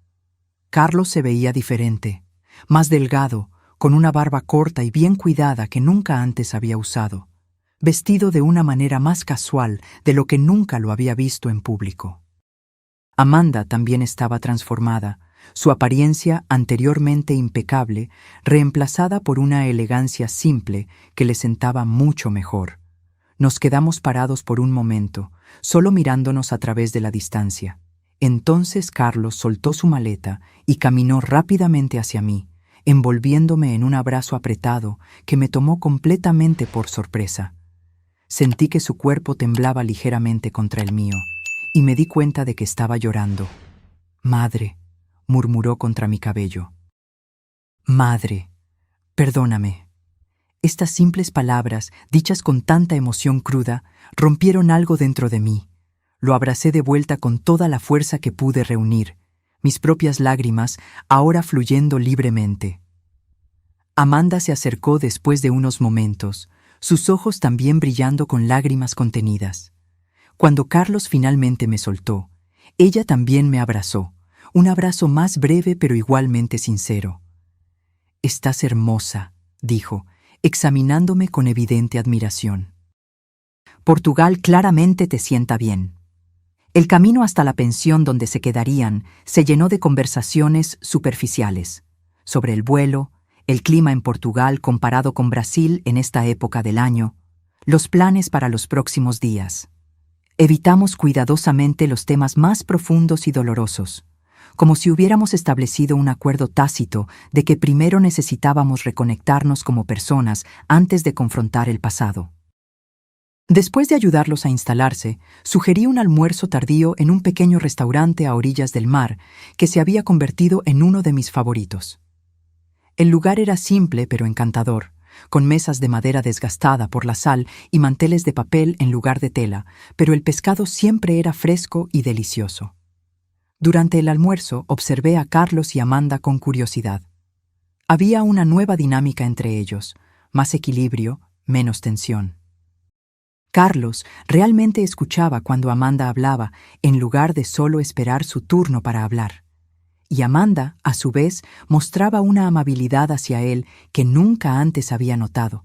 Carlos se veía diferente, más delgado, con una barba corta y bien cuidada que nunca antes había usado, vestido de una manera más casual de lo que nunca lo había visto en público. Amanda también estaba transformada, su apariencia anteriormente impecable, reemplazada por una elegancia simple que le sentaba mucho mejor. Nos quedamos parados por un momento, solo mirándonos a través de la distancia. Entonces Carlos soltó su maleta y caminó rápidamente hacia mí, envolviéndome en un abrazo apretado que me tomó completamente por sorpresa. Sentí que su cuerpo temblaba ligeramente contra el mío, y me di cuenta de que estaba llorando. «Madre», murmuró contra mi cabello. «Madre, perdóname». Estas simples palabras, dichas con tanta emoción cruda, rompieron algo dentro de mí. Lo abracé de vuelta con toda la fuerza que pude reunir, mis propias lágrimas ahora fluyendo libremente. Amanda se acercó después de unos momentos, sus ojos también brillando con lágrimas contenidas. Cuando Carlos finalmente me soltó, ella también me abrazó, un abrazo más breve pero igualmente sincero. «Estás hermosa», dijo, examinándome con evidente admiración. «Portugal claramente te sienta bien». El camino hasta la pensión donde se quedarían se llenó de conversaciones superficiales, sobre el vuelo, el clima en Portugal comparado con Brasil en esta época del año, los planes para los próximos días. Evitamos cuidadosamente los temas más profundos y dolorosos, como si hubiéramos establecido un acuerdo tácito de que primero necesitábamos reconectarnos como personas antes de confrontar el pasado. Después de ayudarlos a instalarse, sugerí un almuerzo tardío en un pequeño restaurante a orillas del mar que se había convertido en uno de mis favoritos. El lugar era simple pero encantador, con mesas de madera desgastada por la sal y manteles de papel en lugar de tela, pero el pescado siempre era fresco y delicioso. Durante el almuerzo observé a Carlos y Amanda con curiosidad. Había una nueva dinámica entre ellos, más equilibrio, menos tensión. Carlos realmente escuchaba cuando Amanda hablaba, en lugar de solo esperar su turno para hablar. Y Amanda, a su vez, mostraba una amabilidad hacia él que nunca antes había notado.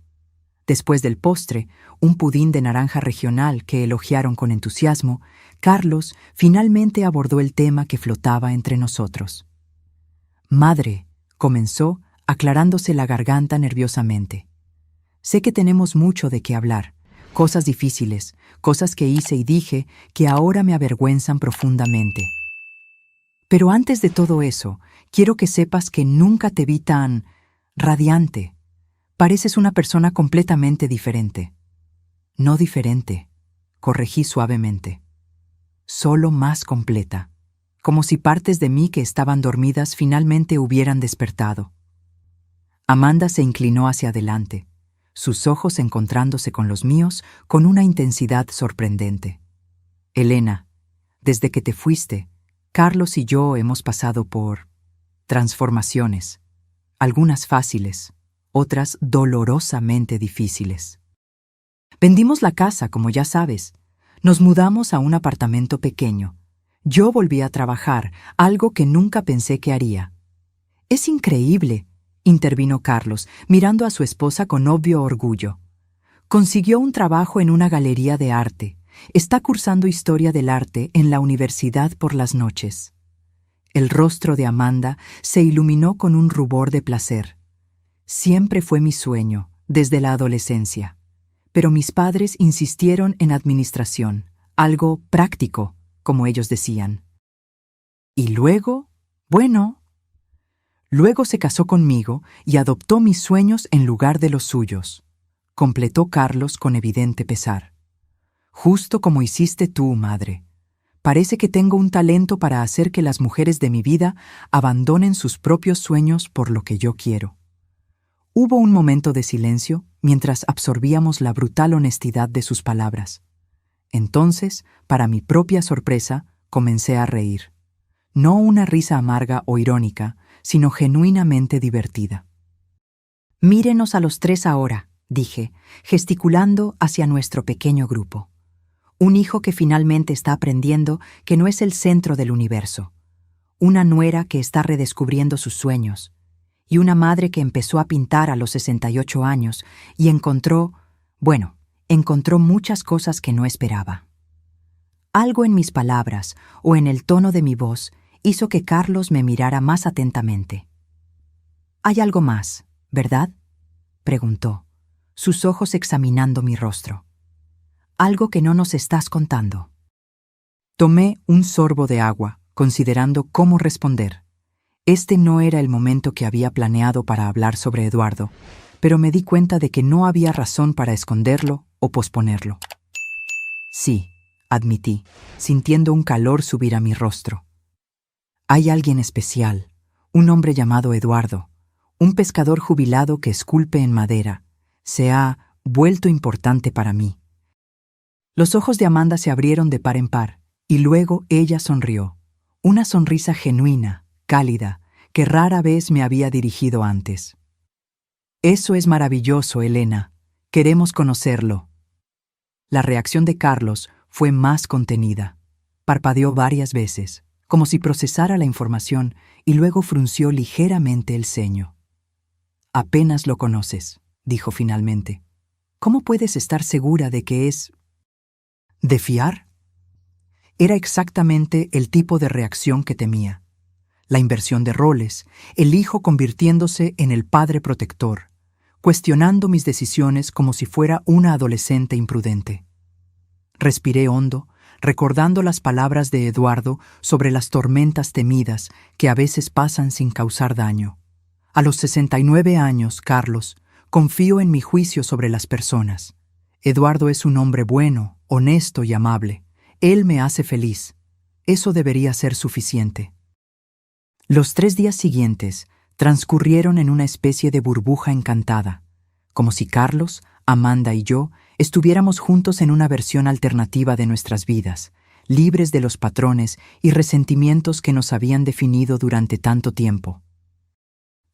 Después del postre, un pudín de naranja regional que elogiaron con entusiasmo, Carlos finalmente abordó el tema que flotaba entre nosotros. «Madre», comenzó, aclarándose la garganta nerviosamente. «Sé que tenemos mucho de qué hablar. Cosas difíciles, cosas que hice y dije que ahora me avergüenzan profundamente. Pero antes de todo eso, quiero que sepas que nunca te vi tan radiante. Pareces una persona completamente diferente». «No diferente», corregí suavemente. «Solo más completa, como si partes de mí que estaban dormidas finalmente hubieran despertado». Amanda se inclinó hacia adelante, sus ojos encontrándose con los míos con una intensidad sorprendente. «Elena, desde que te fuiste, Carlos y yo hemos pasado por transformaciones, algunas fáciles, otras dolorosamente difíciles. Vendimos la casa, como ya sabes. Nos mudamos a un apartamento pequeño. Yo volví a trabajar, algo que nunca pensé que haría». «Es increíble», intervino Carlos, mirando a su esposa con obvio orgullo. «Consiguió un trabajo en una galería de arte. Está cursando historia del arte en la universidad por las noches». El rostro de Amanda se iluminó con un rubor de placer. «Siempre fue mi sueño», desde la adolescencia. Pero mis padres insistieron en administración, algo práctico, como ellos decían. Y luego, bueno, luego se casó conmigo y adoptó mis sueños en lugar de los suyos, completó Carlos con evidente pesar. Justo como hiciste tú, madre. Parece que tengo un talento para hacer que las mujeres de mi vida abandonen sus propios sueños por lo que yo quiero. Hubo un momento de silencio mientras absorbíamos la brutal honestidad de sus palabras. Entonces, para mi propia sorpresa, comencé a reír. No una risa amarga o irónica, sino genuinamente divertida. «Mírenos a los tres ahora», dije, gesticulando hacia nuestro pequeño grupo. Un hijo que finalmente está aprendiendo que no es el centro del universo. Una nuera que está redescubriendo sus sueños. Y una madre que empezó a pintar a los 68 años y encontró muchas cosas que no esperaba. Algo en mis palabras o en el tono de mi voz hizo que Carlos me mirara más atentamente. «Hay algo más, ¿verdad?», preguntó, sus ojos examinando mi rostro. «Algo que no nos estás contando». Tomé un sorbo de agua, considerando cómo responder. Este no era el momento que había planeado para hablar sobre Eduardo, pero me di cuenta de que no había razón para esconderlo o posponerlo. «Sí», admití, sintiendo un calor subir a mi rostro. «Hay alguien especial, un hombre llamado Eduardo, un pescador jubilado que esculpe en madera. Se ha vuelto importante para mí». Los ojos de Amanda se abrieron de par en par, y luego ella sonrió. Una sonrisa genuina, cálida, que rara vez me había dirigido antes. «Eso es maravilloso, Elena. Queremos conocerlo». La reacción de Carlos fue más contenida. Parpadeó varias veces, como si procesara la información, y luego frunció ligeramente el ceño. «Apenas lo conoces», dijo finalmente. «¿Cómo puedes estar segura de que es de fiar?» Era exactamente el tipo de reacción que temía. La inversión de roles, el hijo convirtiéndose en el padre protector, cuestionando mis decisiones como si fuera una adolescente imprudente. Respiré hondo, recordando las palabras de Eduardo sobre las tormentas temidas que a veces pasan sin causar daño. A los 69 años, Carlos, confío en mi juicio sobre las personas. Eduardo es un hombre bueno, honesto y amable. Él me hace feliz. Eso debería ser suficiente. Los 3 días siguientes transcurrieron en una especie de burbuja encantada, como si Carlos, Amanda y yo estuviéramos juntos en una versión alternativa de nuestras vidas, libres de los patrones y resentimientos que nos habían definido durante tanto tiempo.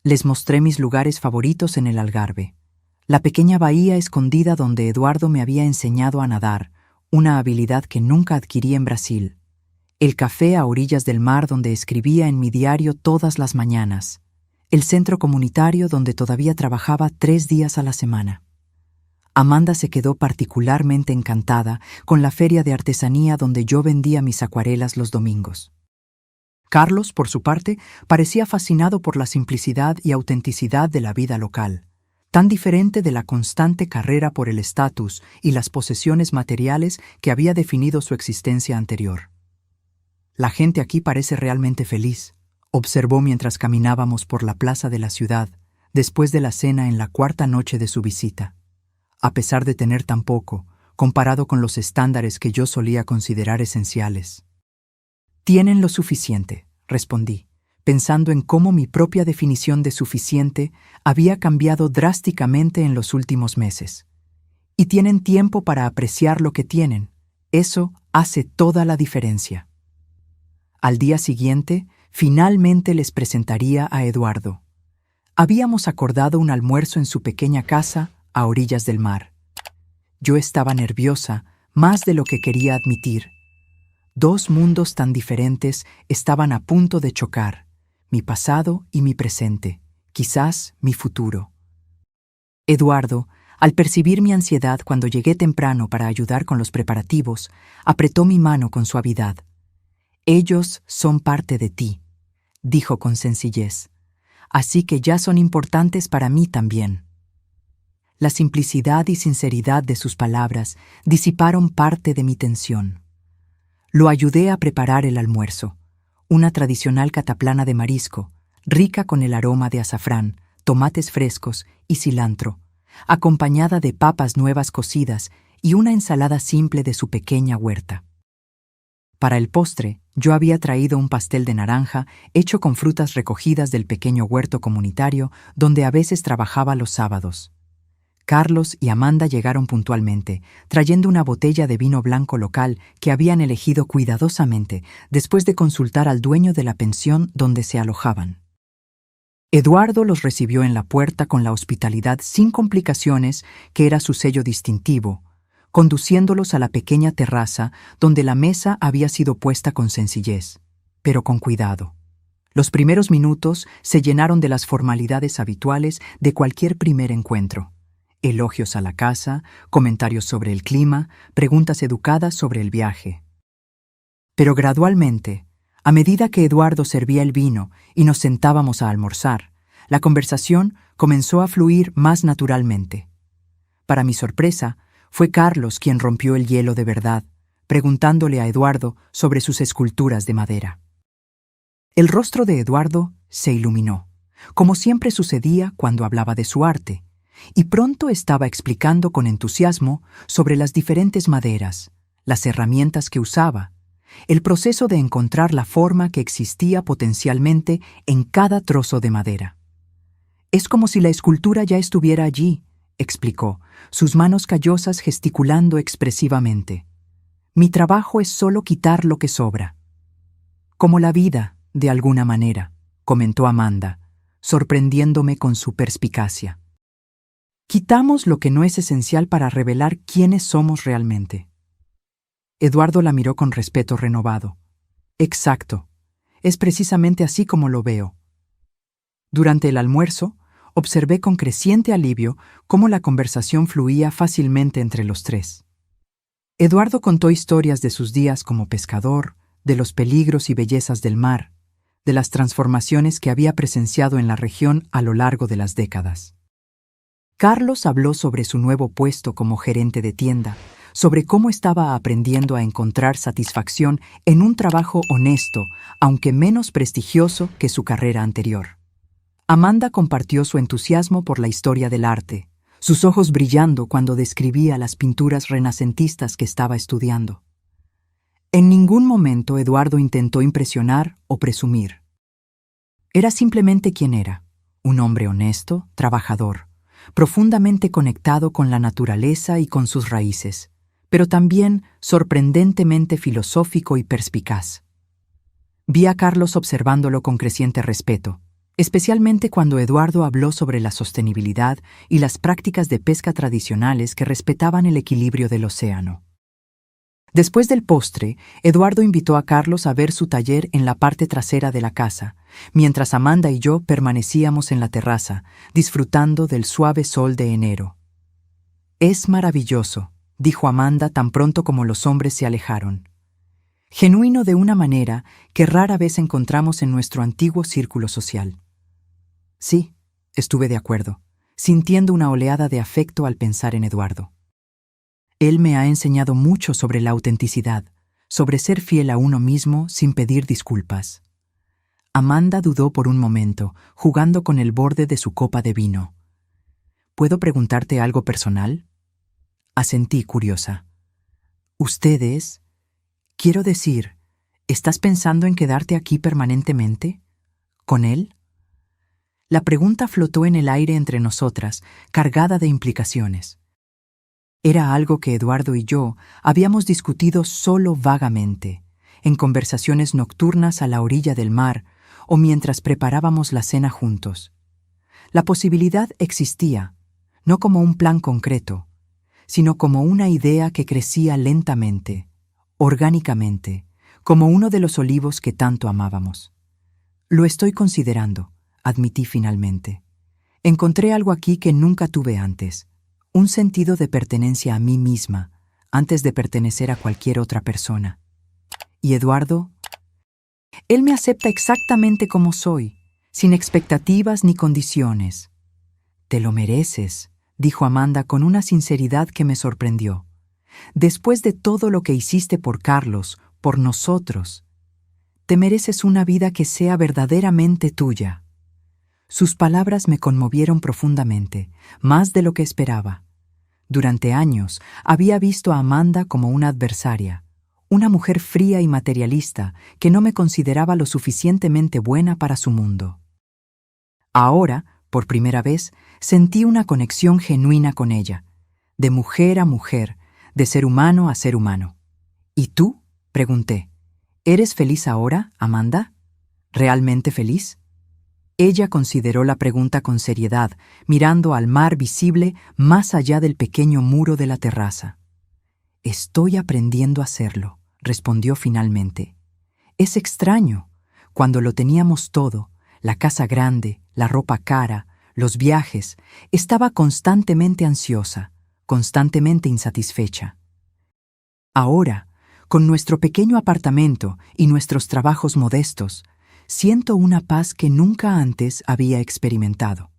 Les mostré mis lugares favoritos en el Algarve, la pequeña bahía escondida donde Eduardo me había enseñado a nadar, una habilidad que nunca adquirí en Brasil, el café a orillas del mar donde escribía en mi diario todas las mañanas, el centro comunitario donde todavía trabajaba 3 días a la semana. Amanda se quedó particularmente encantada con la feria de artesanía donde yo vendía mis acuarelas los domingos. Carlos, por su parte, parecía fascinado por la simplicidad y autenticidad de la vida local, tan diferente de la constante carrera por el estatus y las posesiones materiales que había definido su existencia anterior. «La gente aquí parece realmente feliz», observó mientras caminábamos por la plaza de la ciudad, después de la cena en la 4ª noche de su visita. A pesar de tener tan poco, comparado con los estándares que yo solía considerar esenciales. «Tienen lo suficiente», respondí, pensando en cómo mi propia definición de suficiente había cambiado drásticamente en los últimos meses. «Y tienen tiempo para apreciar lo que tienen. Eso hace toda la diferencia». Al día siguiente, finalmente les presentaría a Eduardo. Habíamos acordado un almuerzo en su pequeña casa a orillas del mar. Yo estaba nerviosa, más de lo que quería admitir. 2 mundos tan diferentes estaban a punto de chocar, mi pasado y mi presente, quizás mi futuro. Eduardo, al percibir mi ansiedad cuando llegué temprano para ayudar con los preparativos, apretó mi mano con suavidad. «Ellos son parte de ti», dijo con sencillez, «así que ya son importantes para mí también». La simplicidad y sinceridad de sus palabras disiparon parte de mi tensión. Lo ayudé a preparar el almuerzo, una tradicional cataplana de marisco, rica con el aroma de azafrán, tomates frescos y cilantro, acompañada de papas nuevas cocidas y una ensalada simple de su pequeña huerta. Para el postre, yo había traído un pastel de naranja hecho con frutas recogidas del pequeño huerto comunitario donde a veces trabajaba los sábados. Carlos y Amanda llegaron puntualmente, trayendo una botella de vino blanco local que habían elegido cuidadosamente después de consultar al dueño de la pensión donde se alojaban. Eduardo los recibió en la puerta con la hospitalidad sin complicaciones que era su sello distintivo, conduciéndolos a la pequeña terraza donde la mesa había sido puesta con sencillez, pero con cuidado. Los primeros minutos se llenaron de las formalidades habituales de cualquier primer encuentro. Elogios a la casa, comentarios sobre el clima, preguntas educadas sobre el viaje. Pero gradualmente, a medida que Eduardo servía el vino y nos sentábamos a almorzar, la conversación comenzó a fluir más naturalmente. Para mi sorpresa, fue Carlos quien rompió el hielo de verdad, preguntándole a Eduardo sobre sus esculturas de madera. El rostro de Eduardo se iluminó, como siempre sucedía cuando hablaba de su arte, y pronto estaba explicando con entusiasmo sobre las diferentes maderas, las herramientas que usaba, el proceso de encontrar la forma que existía potencialmente en cada trozo de madera. Es como si la escultura ya estuviera allí, explicó, sus manos callosas gesticulando expresivamente. Mi trabajo es solo quitar lo que sobra. Como la vida, de alguna manera, comentó Amanda, sorprendiéndome con su perspicacia. Quitamos lo que no es esencial para revelar quiénes somos realmente. Eduardo la miró con respeto renovado. Exacto, es precisamente así como lo veo. Durante el almuerzo, observé con creciente alivio cómo la conversación fluía fácilmente entre los tres. Eduardo contó historias de sus días como pescador, de los peligros y bellezas del mar, de las transformaciones que había presenciado en la región a lo largo de las décadas. Carlos habló sobre su nuevo puesto como gerente de tienda, sobre cómo estaba aprendiendo a encontrar satisfacción en un trabajo honesto, aunque menos prestigioso que su carrera anterior. Amanda compartió su entusiasmo por la historia del arte, sus ojos brillando cuando describía las pinturas renacentistas que estaba estudiando. En ningún momento Eduardo intentó impresionar o presumir. Era simplemente quien era, un hombre honesto, trabajador, profundamente conectado con la naturaleza y con sus raíces, pero también sorprendentemente filosófico y perspicaz. Vi a Carlos observándolo con creciente respeto, especialmente cuando Eduardo habló sobre la sostenibilidad y las prácticas de pesca tradicionales que respetaban el equilibrio del océano. Después del postre, Eduardo invitó a Carlos a ver su taller en la parte trasera de la casa, mientras Amanda y yo permanecíamos en la terraza, disfrutando del suave sol de enero. «Es maravilloso», dijo Amanda tan pronto como los hombres se alejaron. «Genuino de una manera que rara vez encontramos en nuestro antiguo círculo social». Sí, estuve de acuerdo, sintiendo una oleada de afecto al pensar en Eduardo. Él me ha enseñado mucho sobre la autenticidad, sobre ser fiel a uno mismo sin pedir disculpas. Amanda dudó por un momento, jugando con el borde de su copa de vino. ¿Puedo preguntarte algo personal? Asentí curiosa. ¿Ustedes? Quiero decir, ¿estás pensando en quedarte aquí permanentemente? ¿Con él? La pregunta flotó en el aire entre nosotras, cargada de implicaciones. Era algo que Eduardo y yo habíamos discutido solo vagamente, en conversaciones nocturnas a la orilla del mar o mientras preparábamos la cena juntos. La posibilidad existía, no como un plan concreto, sino como una idea que crecía lentamente, orgánicamente, como uno de los olivos que tanto amábamos. Lo estoy considerando, admití finalmente. Encontré algo aquí que nunca tuve antes. Un sentido de pertenencia a mí misma, antes de pertenecer a cualquier otra persona. ¿Y Eduardo? Él me acepta exactamente como soy, sin expectativas ni condiciones. Te lo mereces, dijo Amanda con una sinceridad que me sorprendió. Después de todo lo que hiciste por Carlos, por nosotros, te mereces una vida que sea verdaderamente tuya. Sus palabras me conmovieron profundamente, más de lo que esperaba. Durante años había visto a Amanda como una adversaria, una mujer fría y materialista que no me consideraba lo suficientemente buena para su mundo. Ahora, por primera vez, sentí una conexión genuina con ella, de mujer a mujer, de ser humano a ser humano. ¿Y tú?, pregunté. ¿Eres feliz ahora, Amanda? ¿Realmente feliz? Ella consideró la pregunta con seriedad, mirando al mar visible más allá del pequeño muro de la terraza. Estoy aprendiendo a hacerlo, respondió finalmente. Es extraño. Cuando lo teníamos todo, la casa grande, la ropa cara, los viajes, estaba constantemente ansiosa, constantemente insatisfecha. Ahora, con nuestro pequeño apartamento y nuestros trabajos modestos, siento una paz que nunca antes había experimentado.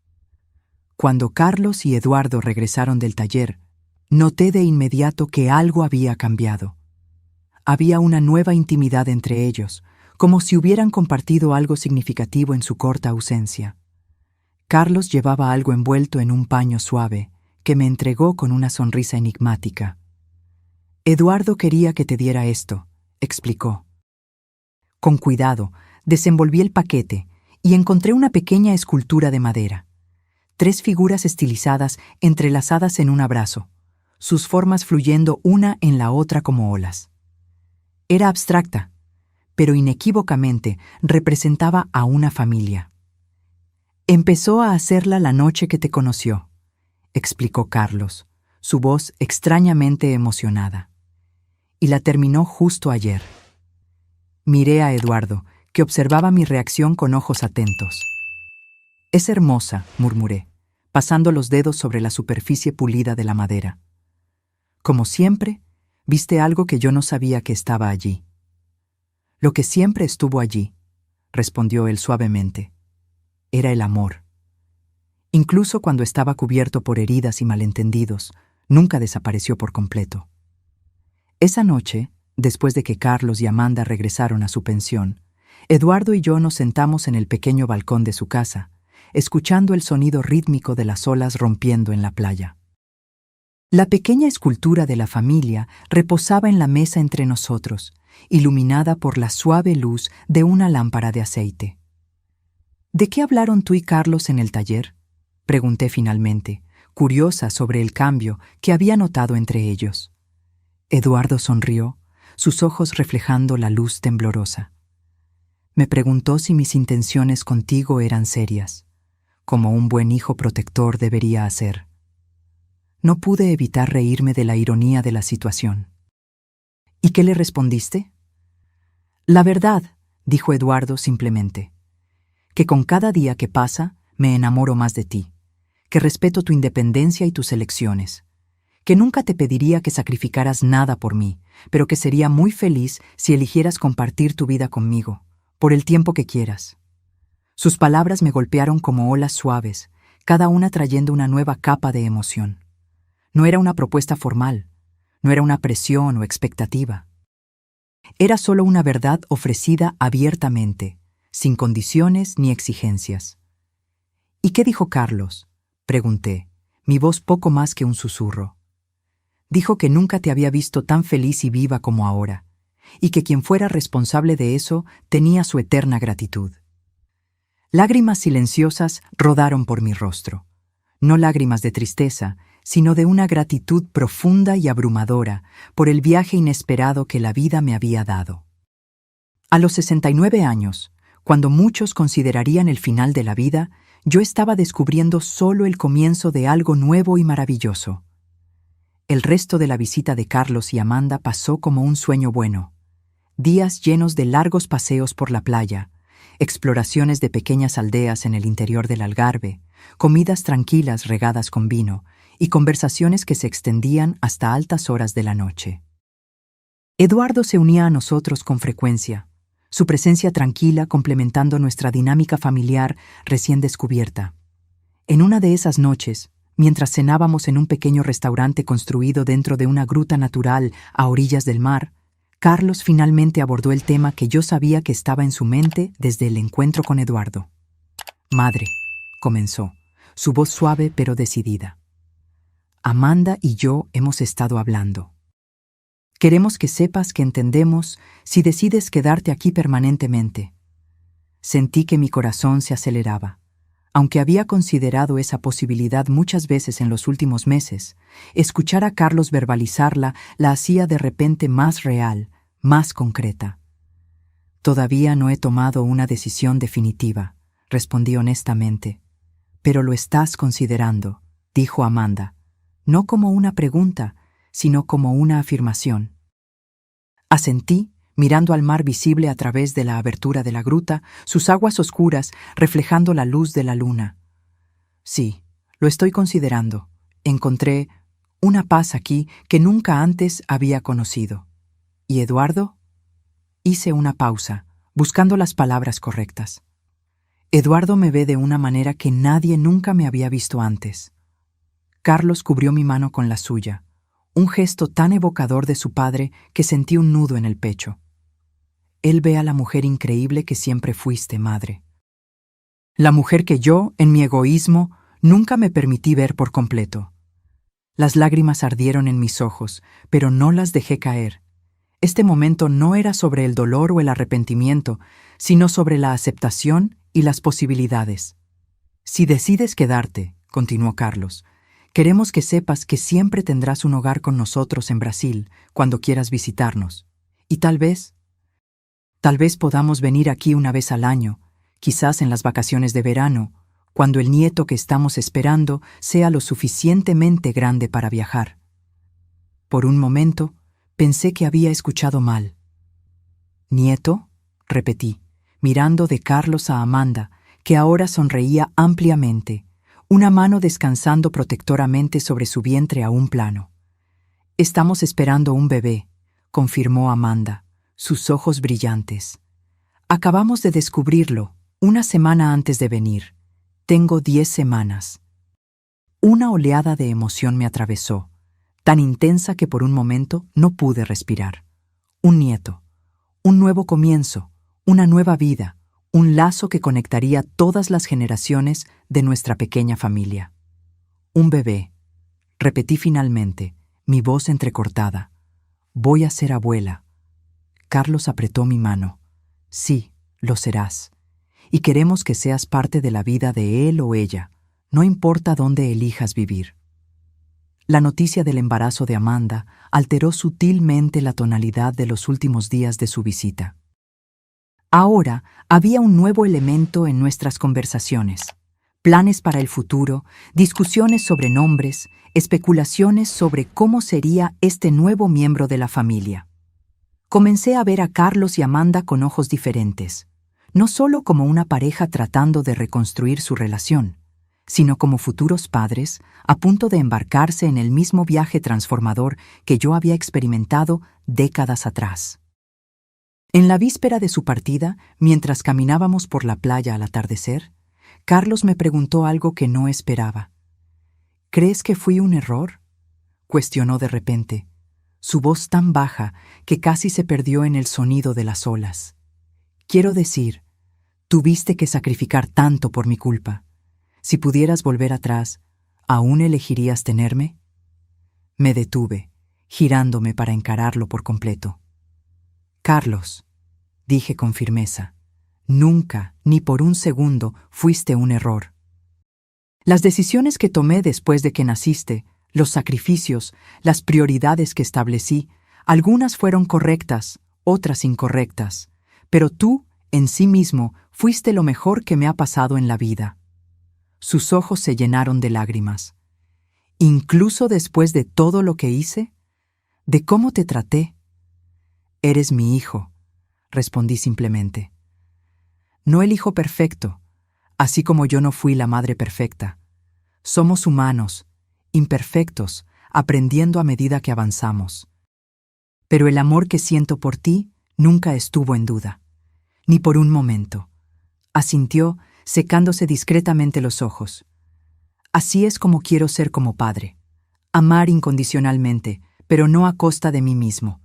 Cuando Carlos y Eduardo regresaron del taller, noté de inmediato que algo había cambiado. Había una nueva intimidad entre ellos, como si hubieran compartido algo significativo en su corta ausencia. Carlos llevaba algo envuelto en un paño suave, que me entregó con una sonrisa enigmática. Eduardo quería que te diera esto, explicó. Con cuidado, desenvolví el paquete y encontré una pequeña escultura de madera. 3 figuras estilizadas entrelazadas en un abrazo, sus formas fluyendo una en la otra como olas. Era abstracta, pero inequívocamente representaba a una familia. Empezó a hacerla la noche que te conoció, explicó Carlos, su voz extrañamente emocionada. Y la terminó justo ayer. Miré a Eduardo, que observaba mi reacción con ojos atentos. Es hermosa, murmuré, pasando los dedos sobre la superficie pulida de la madera. Como siempre, viste algo que yo no sabía que estaba allí. Lo que siempre estuvo allí, respondió él suavemente, era el amor. Incluso cuando estaba cubierto por heridas y malentendidos, nunca desapareció por completo. Esa noche, después de que Carlos y Amanda regresaron a su pensión, Eduardo y yo nos sentamos en el pequeño balcón de su casa, escuchando el sonido rítmico de las olas rompiendo en la playa. La pequeña escultura de la familia reposaba en la mesa entre nosotros, iluminada por la suave luz de una lámpara de aceite. ¿De qué hablaron tú y Carlos en el taller?, pregunté finalmente, curiosa sobre el cambio que había notado entre ellos. Eduardo sonrió, sus ojos reflejando la luz temblorosa. Me preguntó si mis intenciones contigo eran serias, como un buen hijo protector debería hacer. No pude evitar reírme de la ironía de la situación. ¿Y qué le respondiste? La verdad, dijo Eduardo simplemente, que con cada día que pasa me enamoro más de ti, que respeto tu independencia y tus elecciones, que nunca te pediría que sacrificaras nada por mí, pero que sería muy feliz si eligieras compartir tu vida conmigo, por el tiempo que quieras. Sus palabras me golpearon como olas suaves, cada una trayendo una nueva capa de emoción. No era una propuesta formal, no era una presión o expectativa. Era solo una verdad ofrecida abiertamente, sin condiciones ni exigencias. ¿Y qué dijo Carlos?, pregunté, mi voz poco más que un susurro. Dijo que nunca te había visto tan feliz y viva como ahora, y que quien fuera responsable de eso tenía su eterna gratitud. Lágrimas silenciosas rodaron por mi rostro, no lágrimas de tristeza, sino de una gratitud profunda y abrumadora por el viaje inesperado que la vida me había dado. A los 69 años, cuando muchos considerarían el final de la vida, yo estaba descubriendo solo el comienzo de algo nuevo y maravilloso. El resto de la visita de Carlos y Amanda pasó como un sueño bueno. Días llenos de largos paseos por la playa, exploraciones de pequeñas aldeas en el interior del Algarve, comidas tranquilas regadas con vino y conversaciones que se extendían hasta altas horas de la noche. Eduardo se unía a nosotros con frecuencia, su presencia tranquila complementando nuestra dinámica familiar recién descubierta. En una de esas noches, mientras cenábamos en un pequeño restaurante construido dentro de una gruta natural a orillas del mar, Carlos finalmente abordó el tema que yo sabía que estaba en su mente desde el encuentro con Eduardo. «Madre», comenzó, su voz suave pero decidida. «Amanda y yo hemos estado hablando. Queremos que sepas que entendemos si decides quedarte aquí permanentemente». Sentí que mi corazón se aceleraba. Aunque había considerado esa posibilidad muchas veces en los últimos meses, escuchar a Carlos verbalizarla la hacía de repente más real, más concreta. «Todavía no he tomado una decisión definitiva», respondí honestamente. «Pero lo estás considerando», dijo Amanda, no como una pregunta, sino como una afirmación. Asentí, mirando al mar visible a través de la abertura de la gruta, sus aguas oscuras reflejando la luz de la luna. «Sí, lo estoy considerando. Encontré una paz aquí que nunca antes había conocido. ¿Y Eduardo?». Hice una pausa, buscando las palabras correctas. «Eduardo me ve de una manera que nadie nunca me había visto antes». Carlos cubrió mi mano con la suya, un gesto tan evocador de su padre que sentí un nudo en el pecho. «Él ve a la mujer increíble que siempre fuiste, madre. La mujer que yo, en mi egoísmo, nunca me permití ver por completo». Las lágrimas ardieron en mis ojos, pero no las dejé caer. Este momento no era sobre el dolor o el arrepentimiento, sino sobre la aceptación y las posibilidades. «Si decides quedarte», continuó Carlos, «queremos que sepas que siempre tendrás un hogar con nosotros en Brasil cuando quieras visitarnos. Y tal vez podamos venir aquí una vez al año, quizás en las vacaciones de verano, cuando el nieto que estamos esperando sea lo suficientemente grande para viajar». Por un momento, pensé que había escuchado mal. «¿Nieto?», repetí, mirando de Carlos a Amanda, que ahora sonreía ampliamente, una mano descansando protectoramente sobre su vientre aún plano. «Estamos esperando un bebé», confirmó Amanda, sus ojos brillantes. «Acabamos de descubrirlo, una semana antes de venir. Tengo 10 semanas». Una oleada de emoción me atravesó, tan intensa que por un momento no pude respirar. Un nieto, un nuevo comienzo, una nueva vida, un lazo que conectaría todas las generaciones de nuestra pequeña familia. «Un bebé», repetí finalmente, mi voz entrecortada. «Voy a ser abuela». Carlos apretó mi mano. «Sí, lo serás. Y queremos que seas parte de la vida de él o ella, no importa dónde elijas vivir». La noticia del embarazo de Amanda alteró sutilmente la tonalidad de los últimos días de su visita. Ahora había un nuevo elemento en nuestras conversaciones: planes para el futuro, discusiones sobre nombres, especulaciones sobre cómo sería este nuevo miembro de la familia. Comencé a ver a Carlos y Amanda con ojos diferentes, no solo como una pareja tratando de reconstruir su relación, sino como futuros padres a punto de embarcarse en el mismo viaje transformador que yo había experimentado décadas atrás. En la víspera de su partida, mientras caminábamos por la playa al atardecer, Carlos me preguntó algo que no esperaba. «¿Crees que fui un error?», cuestionó de repente, su voz tan baja que casi se perdió en el sonido de las olas. «Quiero decir, tuviste que sacrificar tanto por mi culpa. Si pudieras volver atrás, ¿aún elegirías tenerme?». Me detuve, girándome para encararlo por completo. «Carlos», dije con firmeza, «nunca, ni por un segundo, fuiste un error. Las decisiones que tomé después de que naciste, los sacrificios, las prioridades que establecí, algunas fueron correctas, otras incorrectas, pero tú, en sí mismo, fuiste lo mejor que me ha pasado en la vida». Sus ojos se llenaron de lágrimas. «¿Incluso después de todo lo que hice? ¿De cómo te traté?». «Eres mi hijo», respondí simplemente. «No el hijo perfecto, así como yo no fui la madre perfecta. Somos humanos, imperfectos, aprendiendo a medida que avanzamos. Pero el amor que siento por ti nunca estuvo en duda, ni por un momento», asintió, secándose discretamente los ojos. Así es como quiero ser como padre. Amar incondicionalmente, pero no a costa de mí mismo.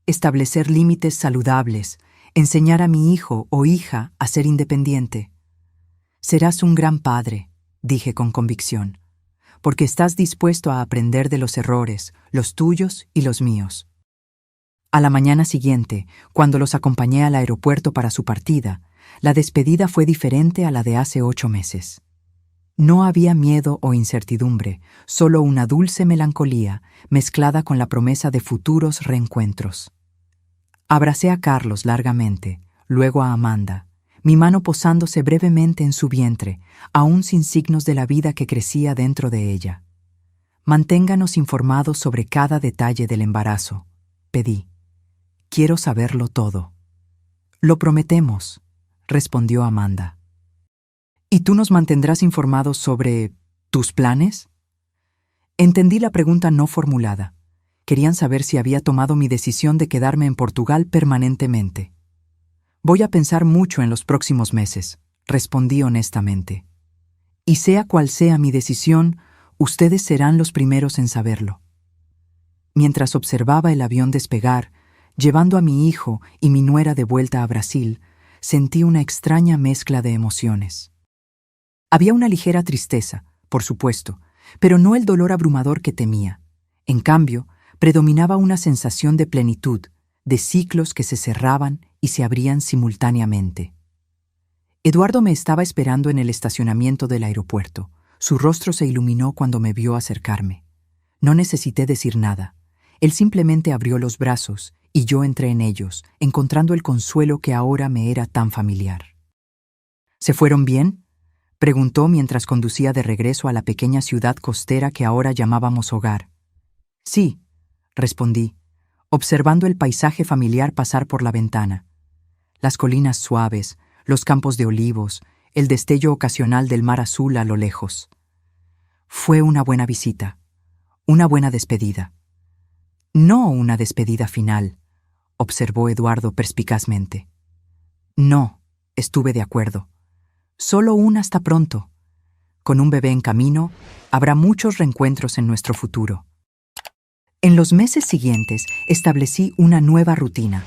Establecer límites saludables, enseñar a mi hijo o hija a ser independiente. Serás un gran padre, dije con convicción, porque estás dispuesto a aprender de los errores, los tuyos y los míos. A la mañana siguiente, cuando los acompañé al aeropuerto para su partida, la despedida fue diferente a la de hace 8 meses. No había miedo o incertidumbre, solo una dulce melancolía mezclada con la promesa de futuros reencuentros. Abracé a Carlos largamente, luego a Amanda, mi mano posándose brevemente en su vientre, aún sin signos de la vida que crecía dentro de ella. Manténganos informados sobre cada detalle del embarazo, pedí. Quiero saberlo todo. Lo prometemos, respondió Amanda. ¿Y tú nos mantendrás informados sobre tus planes? Entendí la pregunta no formulada. Querían saber si había tomado mi decisión de quedarme en Portugal permanentemente. Voy a pensar mucho en los próximos meses, respondí honestamente. Y sea cual sea mi decisión, ustedes serán los primeros en saberlo. Mientras observaba el avión despegar, llevando a mi hijo y mi nuera de vuelta a Brasil, sentí una extraña mezcla de emociones. Había una ligera tristeza, por supuesto, pero no el dolor abrumador que temía. En cambio, predominaba una sensación de plenitud, de ciclos que se cerraban y se abrían simultáneamente. Eduardo me estaba esperando en el estacionamiento del aeropuerto. Su rostro se iluminó cuando me vio acercarme. No necesité decir nada. Él simplemente abrió los brazos y yo entré en ellos, encontrando el consuelo que ahora me era tan familiar. ¿Se fueron bien?, preguntó mientras conducía de regreso a la pequeña ciudad costera que ahora llamábamos hogar. Sí, respondí, observando el paisaje familiar pasar por la ventana. Las colinas suaves, los campos de olivos, el destello ocasional del mar azul a lo lejos. Fue una buena visita, una buena despedida. No una despedida final, observó Eduardo perspicazmente. No, estuve de acuerdo. Solo un hasta pronto. Con un bebé en camino, habrá muchos reencuentros en nuestro futuro. En los meses siguientes, establecí una nueva rutina.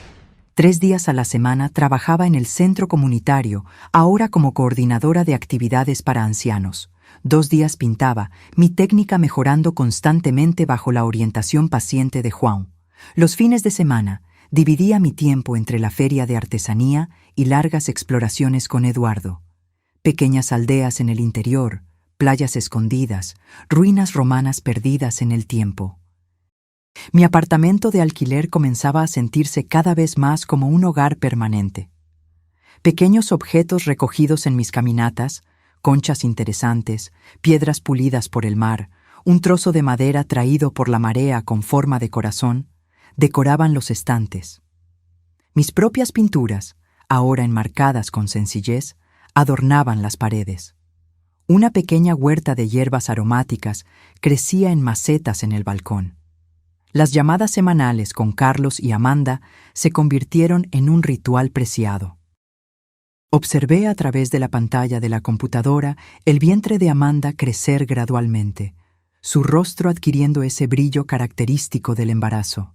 3 días a la semana trabajaba en el centro comunitario, ahora como coordinadora de actividades para ancianos. 2 días pintaba, mi técnica mejorando constantemente bajo la orientación paciente de Juan. Los fines de semana, dividía mi tiempo entre la feria de artesanía y largas exploraciones con Eduardo. Pequeñas aldeas en el interior, playas escondidas, ruinas romanas perdidas en el tiempo. Mi apartamento de alquiler comenzaba a sentirse cada vez más como un hogar permanente. Pequeños objetos recogidos en mis caminatas, conchas interesantes, piedras pulidas por el mar, un trozo de madera traído por la marea con forma de corazón, decoraban los estantes. Mis propias pinturas, ahora enmarcadas con sencillez, adornaban las paredes. Una pequeña huerta de hierbas aromáticas crecía en macetas en el balcón. Las llamadas semanales con Carlos y Amanda se convirtieron en un ritual preciado. Observé a través de la pantalla de la computadora el vientre de Amanda crecer gradualmente, su rostro adquiriendo ese brillo característico del embarazo.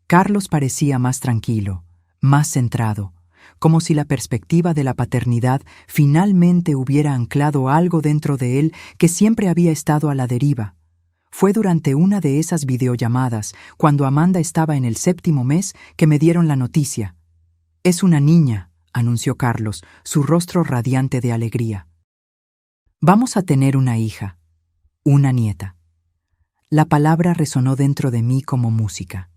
Carlos parecía más tranquilo, más centrado, como si la perspectiva de la paternidad finalmente hubiera anclado algo dentro de él que siempre había estado a la deriva. Fue durante una de esas videollamadas, cuando Amanda estaba en el 7º mes, que me dieron la noticia. «Es una niña», anunció Carlos, su rostro radiante de alegría. «Vamos a tener una hija, una nieta». La palabra resonó dentro de mí como música.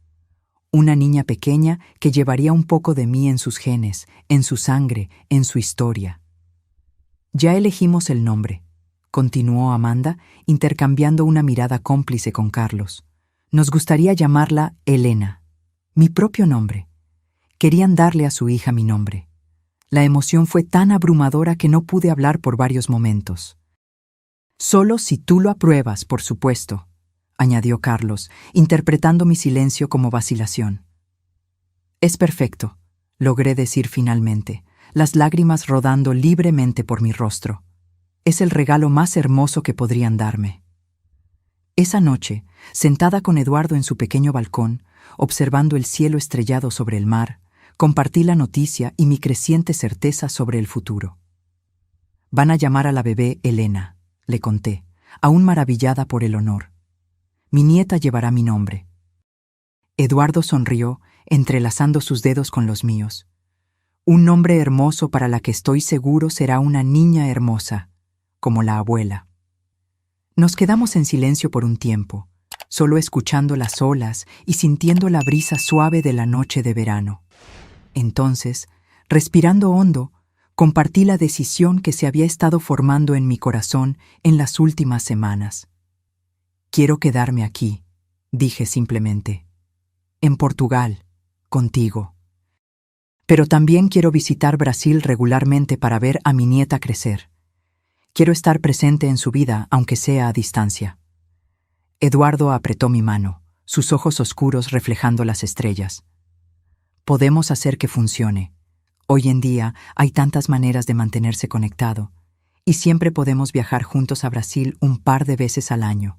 Una niña pequeña que llevaría un poco de mí en sus genes, en su sangre, en su historia. «Ya elegimos el nombre», continuó Amanda, intercambiando una mirada cómplice con Carlos. «Nos gustaría llamarla Elena, mi propio nombre. Querían darle a su hija mi nombre». La emoción fue tan abrumadora que no pude hablar por varios momentos. «Solo si tú lo apruebas, por supuesto», añadió Carlos, interpretando mi silencio como vacilación. «Es perfecto», logré decir finalmente, las lágrimas rodando libremente por mi rostro. Es el regalo más hermoso que podrían darme. Esa noche, sentada con Eduardo en su pequeño balcón, observando el cielo estrellado sobre el mar, compartí la noticia y mi creciente certeza sobre el futuro. Van a llamar a la bebé Elena, le conté, aún maravillada por el honor. Mi nieta llevará mi nombre. Eduardo sonrió, entrelazando sus dedos con los míos. Un nombre hermoso para la que estoy seguro será una niña hermosa, como la abuela. Nos quedamos en silencio por un tiempo, solo escuchando las olas y sintiendo la brisa suave de la noche de verano. Entonces, respirando hondo, compartí la decisión que se había estado formando en mi corazón en las últimas semanas. Quiero quedarme aquí, dije simplemente. En Portugal, contigo. Pero también quiero visitar Brasil regularmente para ver a mi nieta crecer. Quiero estar presente en su vida, aunque sea a distancia. Eduardo apretó mi mano, sus ojos oscuros reflejando las estrellas. Podemos hacer que funcione. Hoy en día hay tantas maneras de mantenerse conectado, y siempre podemos viajar juntos a Brasil un par de veces al año.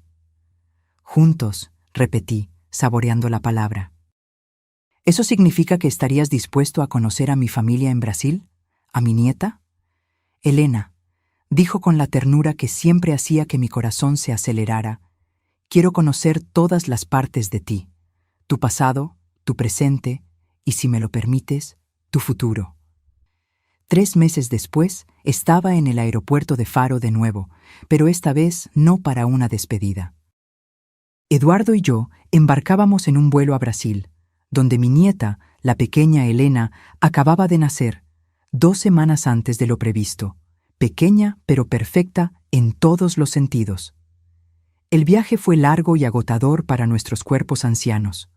Juntos, repetí, saboreando la palabra. ¿Eso significa que estarías dispuesto a conocer a mi familia en Brasil? ¿A mi nieta? Elena, dijo con la ternura que siempre hacía que mi corazón se acelerara, quiero conocer todas las partes de ti, tu pasado, tu presente y, si me lo permites, tu futuro. 3 meses después, estaba en el aeropuerto de Faro de nuevo, pero esta vez no para una despedida. Eduardo y yo embarcábamos en un vuelo a Brasil, donde mi nieta, la pequeña Elena, acababa de nacer, 2 semanas antes de lo previsto, pequeña pero perfecta en todos los sentidos. El viaje fue largo y agotador para nuestros cuerpos ancianos,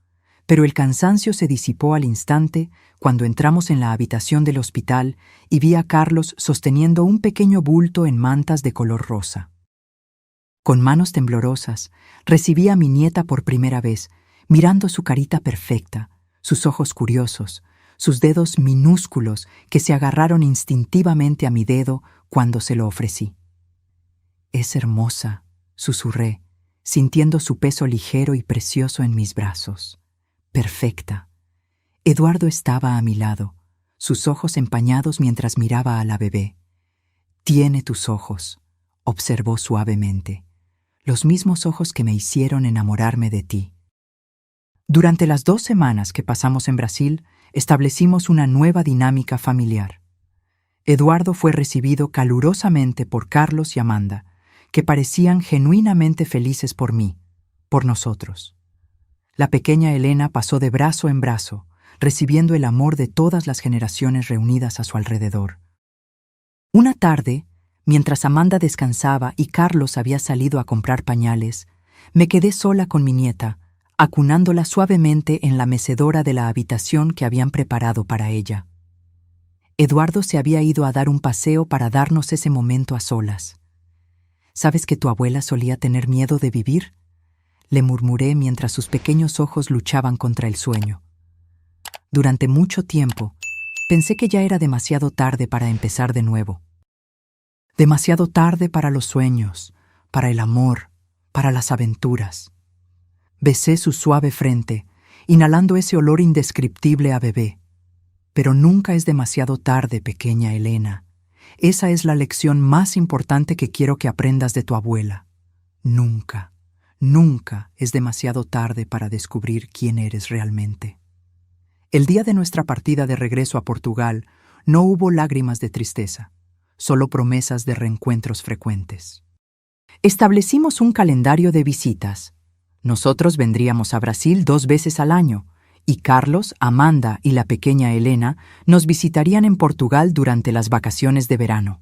pero el cansancio se disipó al instante cuando entramos en la habitación del hospital y vi a Carlos sosteniendo un pequeño bulto en mantas de color rosa. Con manos temblorosas, recibí a mi nieta por primera vez, mirando su carita perfecta, sus ojos curiosos, sus dedos minúsculos que se agarraron instintivamente a mi dedo cuando se lo ofrecí. «Es hermosa», susurré, sintiendo su peso ligero y precioso en mis brazos. «Perfecta». Eduardo estaba a mi lado, sus ojos empañados mientras miraba a la bebé. «Tiene tus ojos», observó suavemente, «los mismos ojos que me hicieron enamorarme de ti». Durante las 2 semanas que pasamos en Brasil, establecimos una nueva dinámica familiar. Eduardo fue recibido calurosamente por Carlos y Amanda, que parecían genuinamente felices por mí, por nosotros. La pequeña Elena pasó de brazo en brazo, recibiendo el amor de todas las generaciones reunidas a su alrededor. Una tarde, mientras Amanda descansaba y Carlos había salido a comprar pañales, me quedé sola con mi nieta, acunándola suavemente en la mecedora de la habitación que habían preparado para ella. Eduardo se había ido a dar un paseo para darnos ese momento a solas. ¿Sabes que tu abuela solía tener miedo de vivir?, le murmuré mientras sus pequeños ojos luchaban contra el sueño. Durante mucho tiempo, pensé que ya era demasiado tarde para empezar de nuevo. Demasiado tarde para los sueños, para el amor, para las aventuras. Besé su suave frente, inhalando ese olor indescriptible a bebé. Pero nunca es demasiado tarde, pequeña Elena. Esa es la lección más importante que quiero que aprendas de tu abuela. Nunca, nunca es demasiado tarde para descubrir quién eres realmente. El día de nuestra partida de regreso a Portugal no hubo lágrimas de tristeza, solo promesas de reencuentros frecuentes. Establecimos un calendario de visitas. Nosotros vendríamos a Brasil 2 veces al año, y Carlos, Amanda y la pequeña Elena nos visitarían en Portugal durante las vacaciones de verano.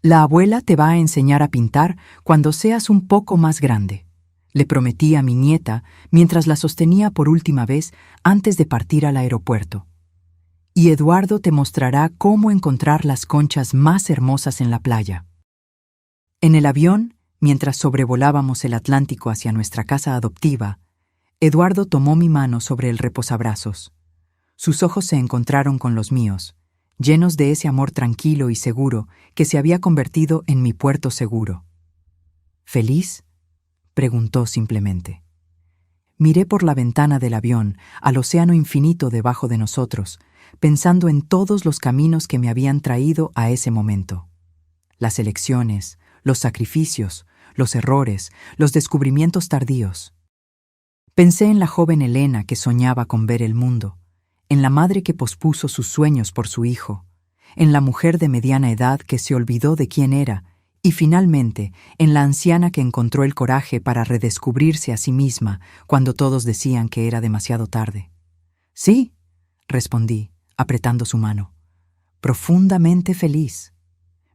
La abuela te va a enseñar a pintar cuando seas un poco más grande, le prometí a mi nieta mientras la sostenía por última vez antes de partir al aeropuerto. Y Eduardo te mostrará cómo encontrar las conchas más hermosas en la playa. En el avión, mientras sobrevolábamos el Atlántico hacia nuestra casa adoptiva, Eduardo tomó mi mano sobre el reposabrazos. Sus ojos se encontraron con los míos, llenos de ese amor tranquilo y seguro que se había convertido en mi puerto seguro. ¿Feliz?, preguntó simplemente. Miré por la ventana del avión al océano infinito debajo de nosotros, pensando en todos los caminos que me habían traído a ese momento. Las elecciones, los sacrificios, los errores, los descubrimientos tardíos. Pensé en la joven Elena que soñaba con ver el mundo, en la madre que pospuso sus sueños por su hijo, en la mujer de mediana edad que se olvidó de quién era, y finalmente en la anciana que encontró el coraje para redescubrirse a sí misma cuando todos decían que era demasiado tarde. Sí, respondí, apretando su mano. Profundamente feliz.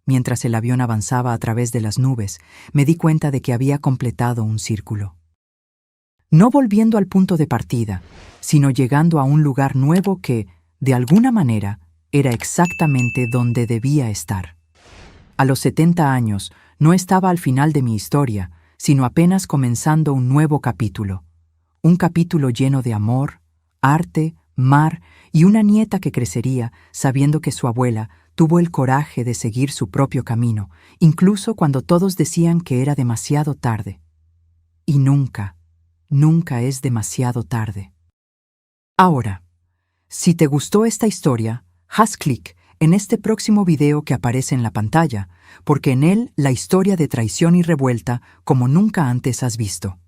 Mientras el avión avanzaba a través de las nubes, me di cuenta de que había completado un círculo. No volviendo al punto de partida, sino llegando a un lugar nuevo que, de alguna manera, era exactamente donde debía estar. A los 70 años, no estaba al final de mi historia, sino apenas comenzando un nuevo capítulo. Un capítulo lleno de amor, arte, mar y una nieta que crecería sabiendo que su abuela tuvo el coraje de seguir su propio camino, incluso cuando todos decían que era demasiado tarde. Y nunca, nunca es demasiado tarde. Ahora, si te gustó esta historia, haz clic en este próximo video que aparece en la pantalla, porque en él la historia de traición y revuelta como nunca antes has visto.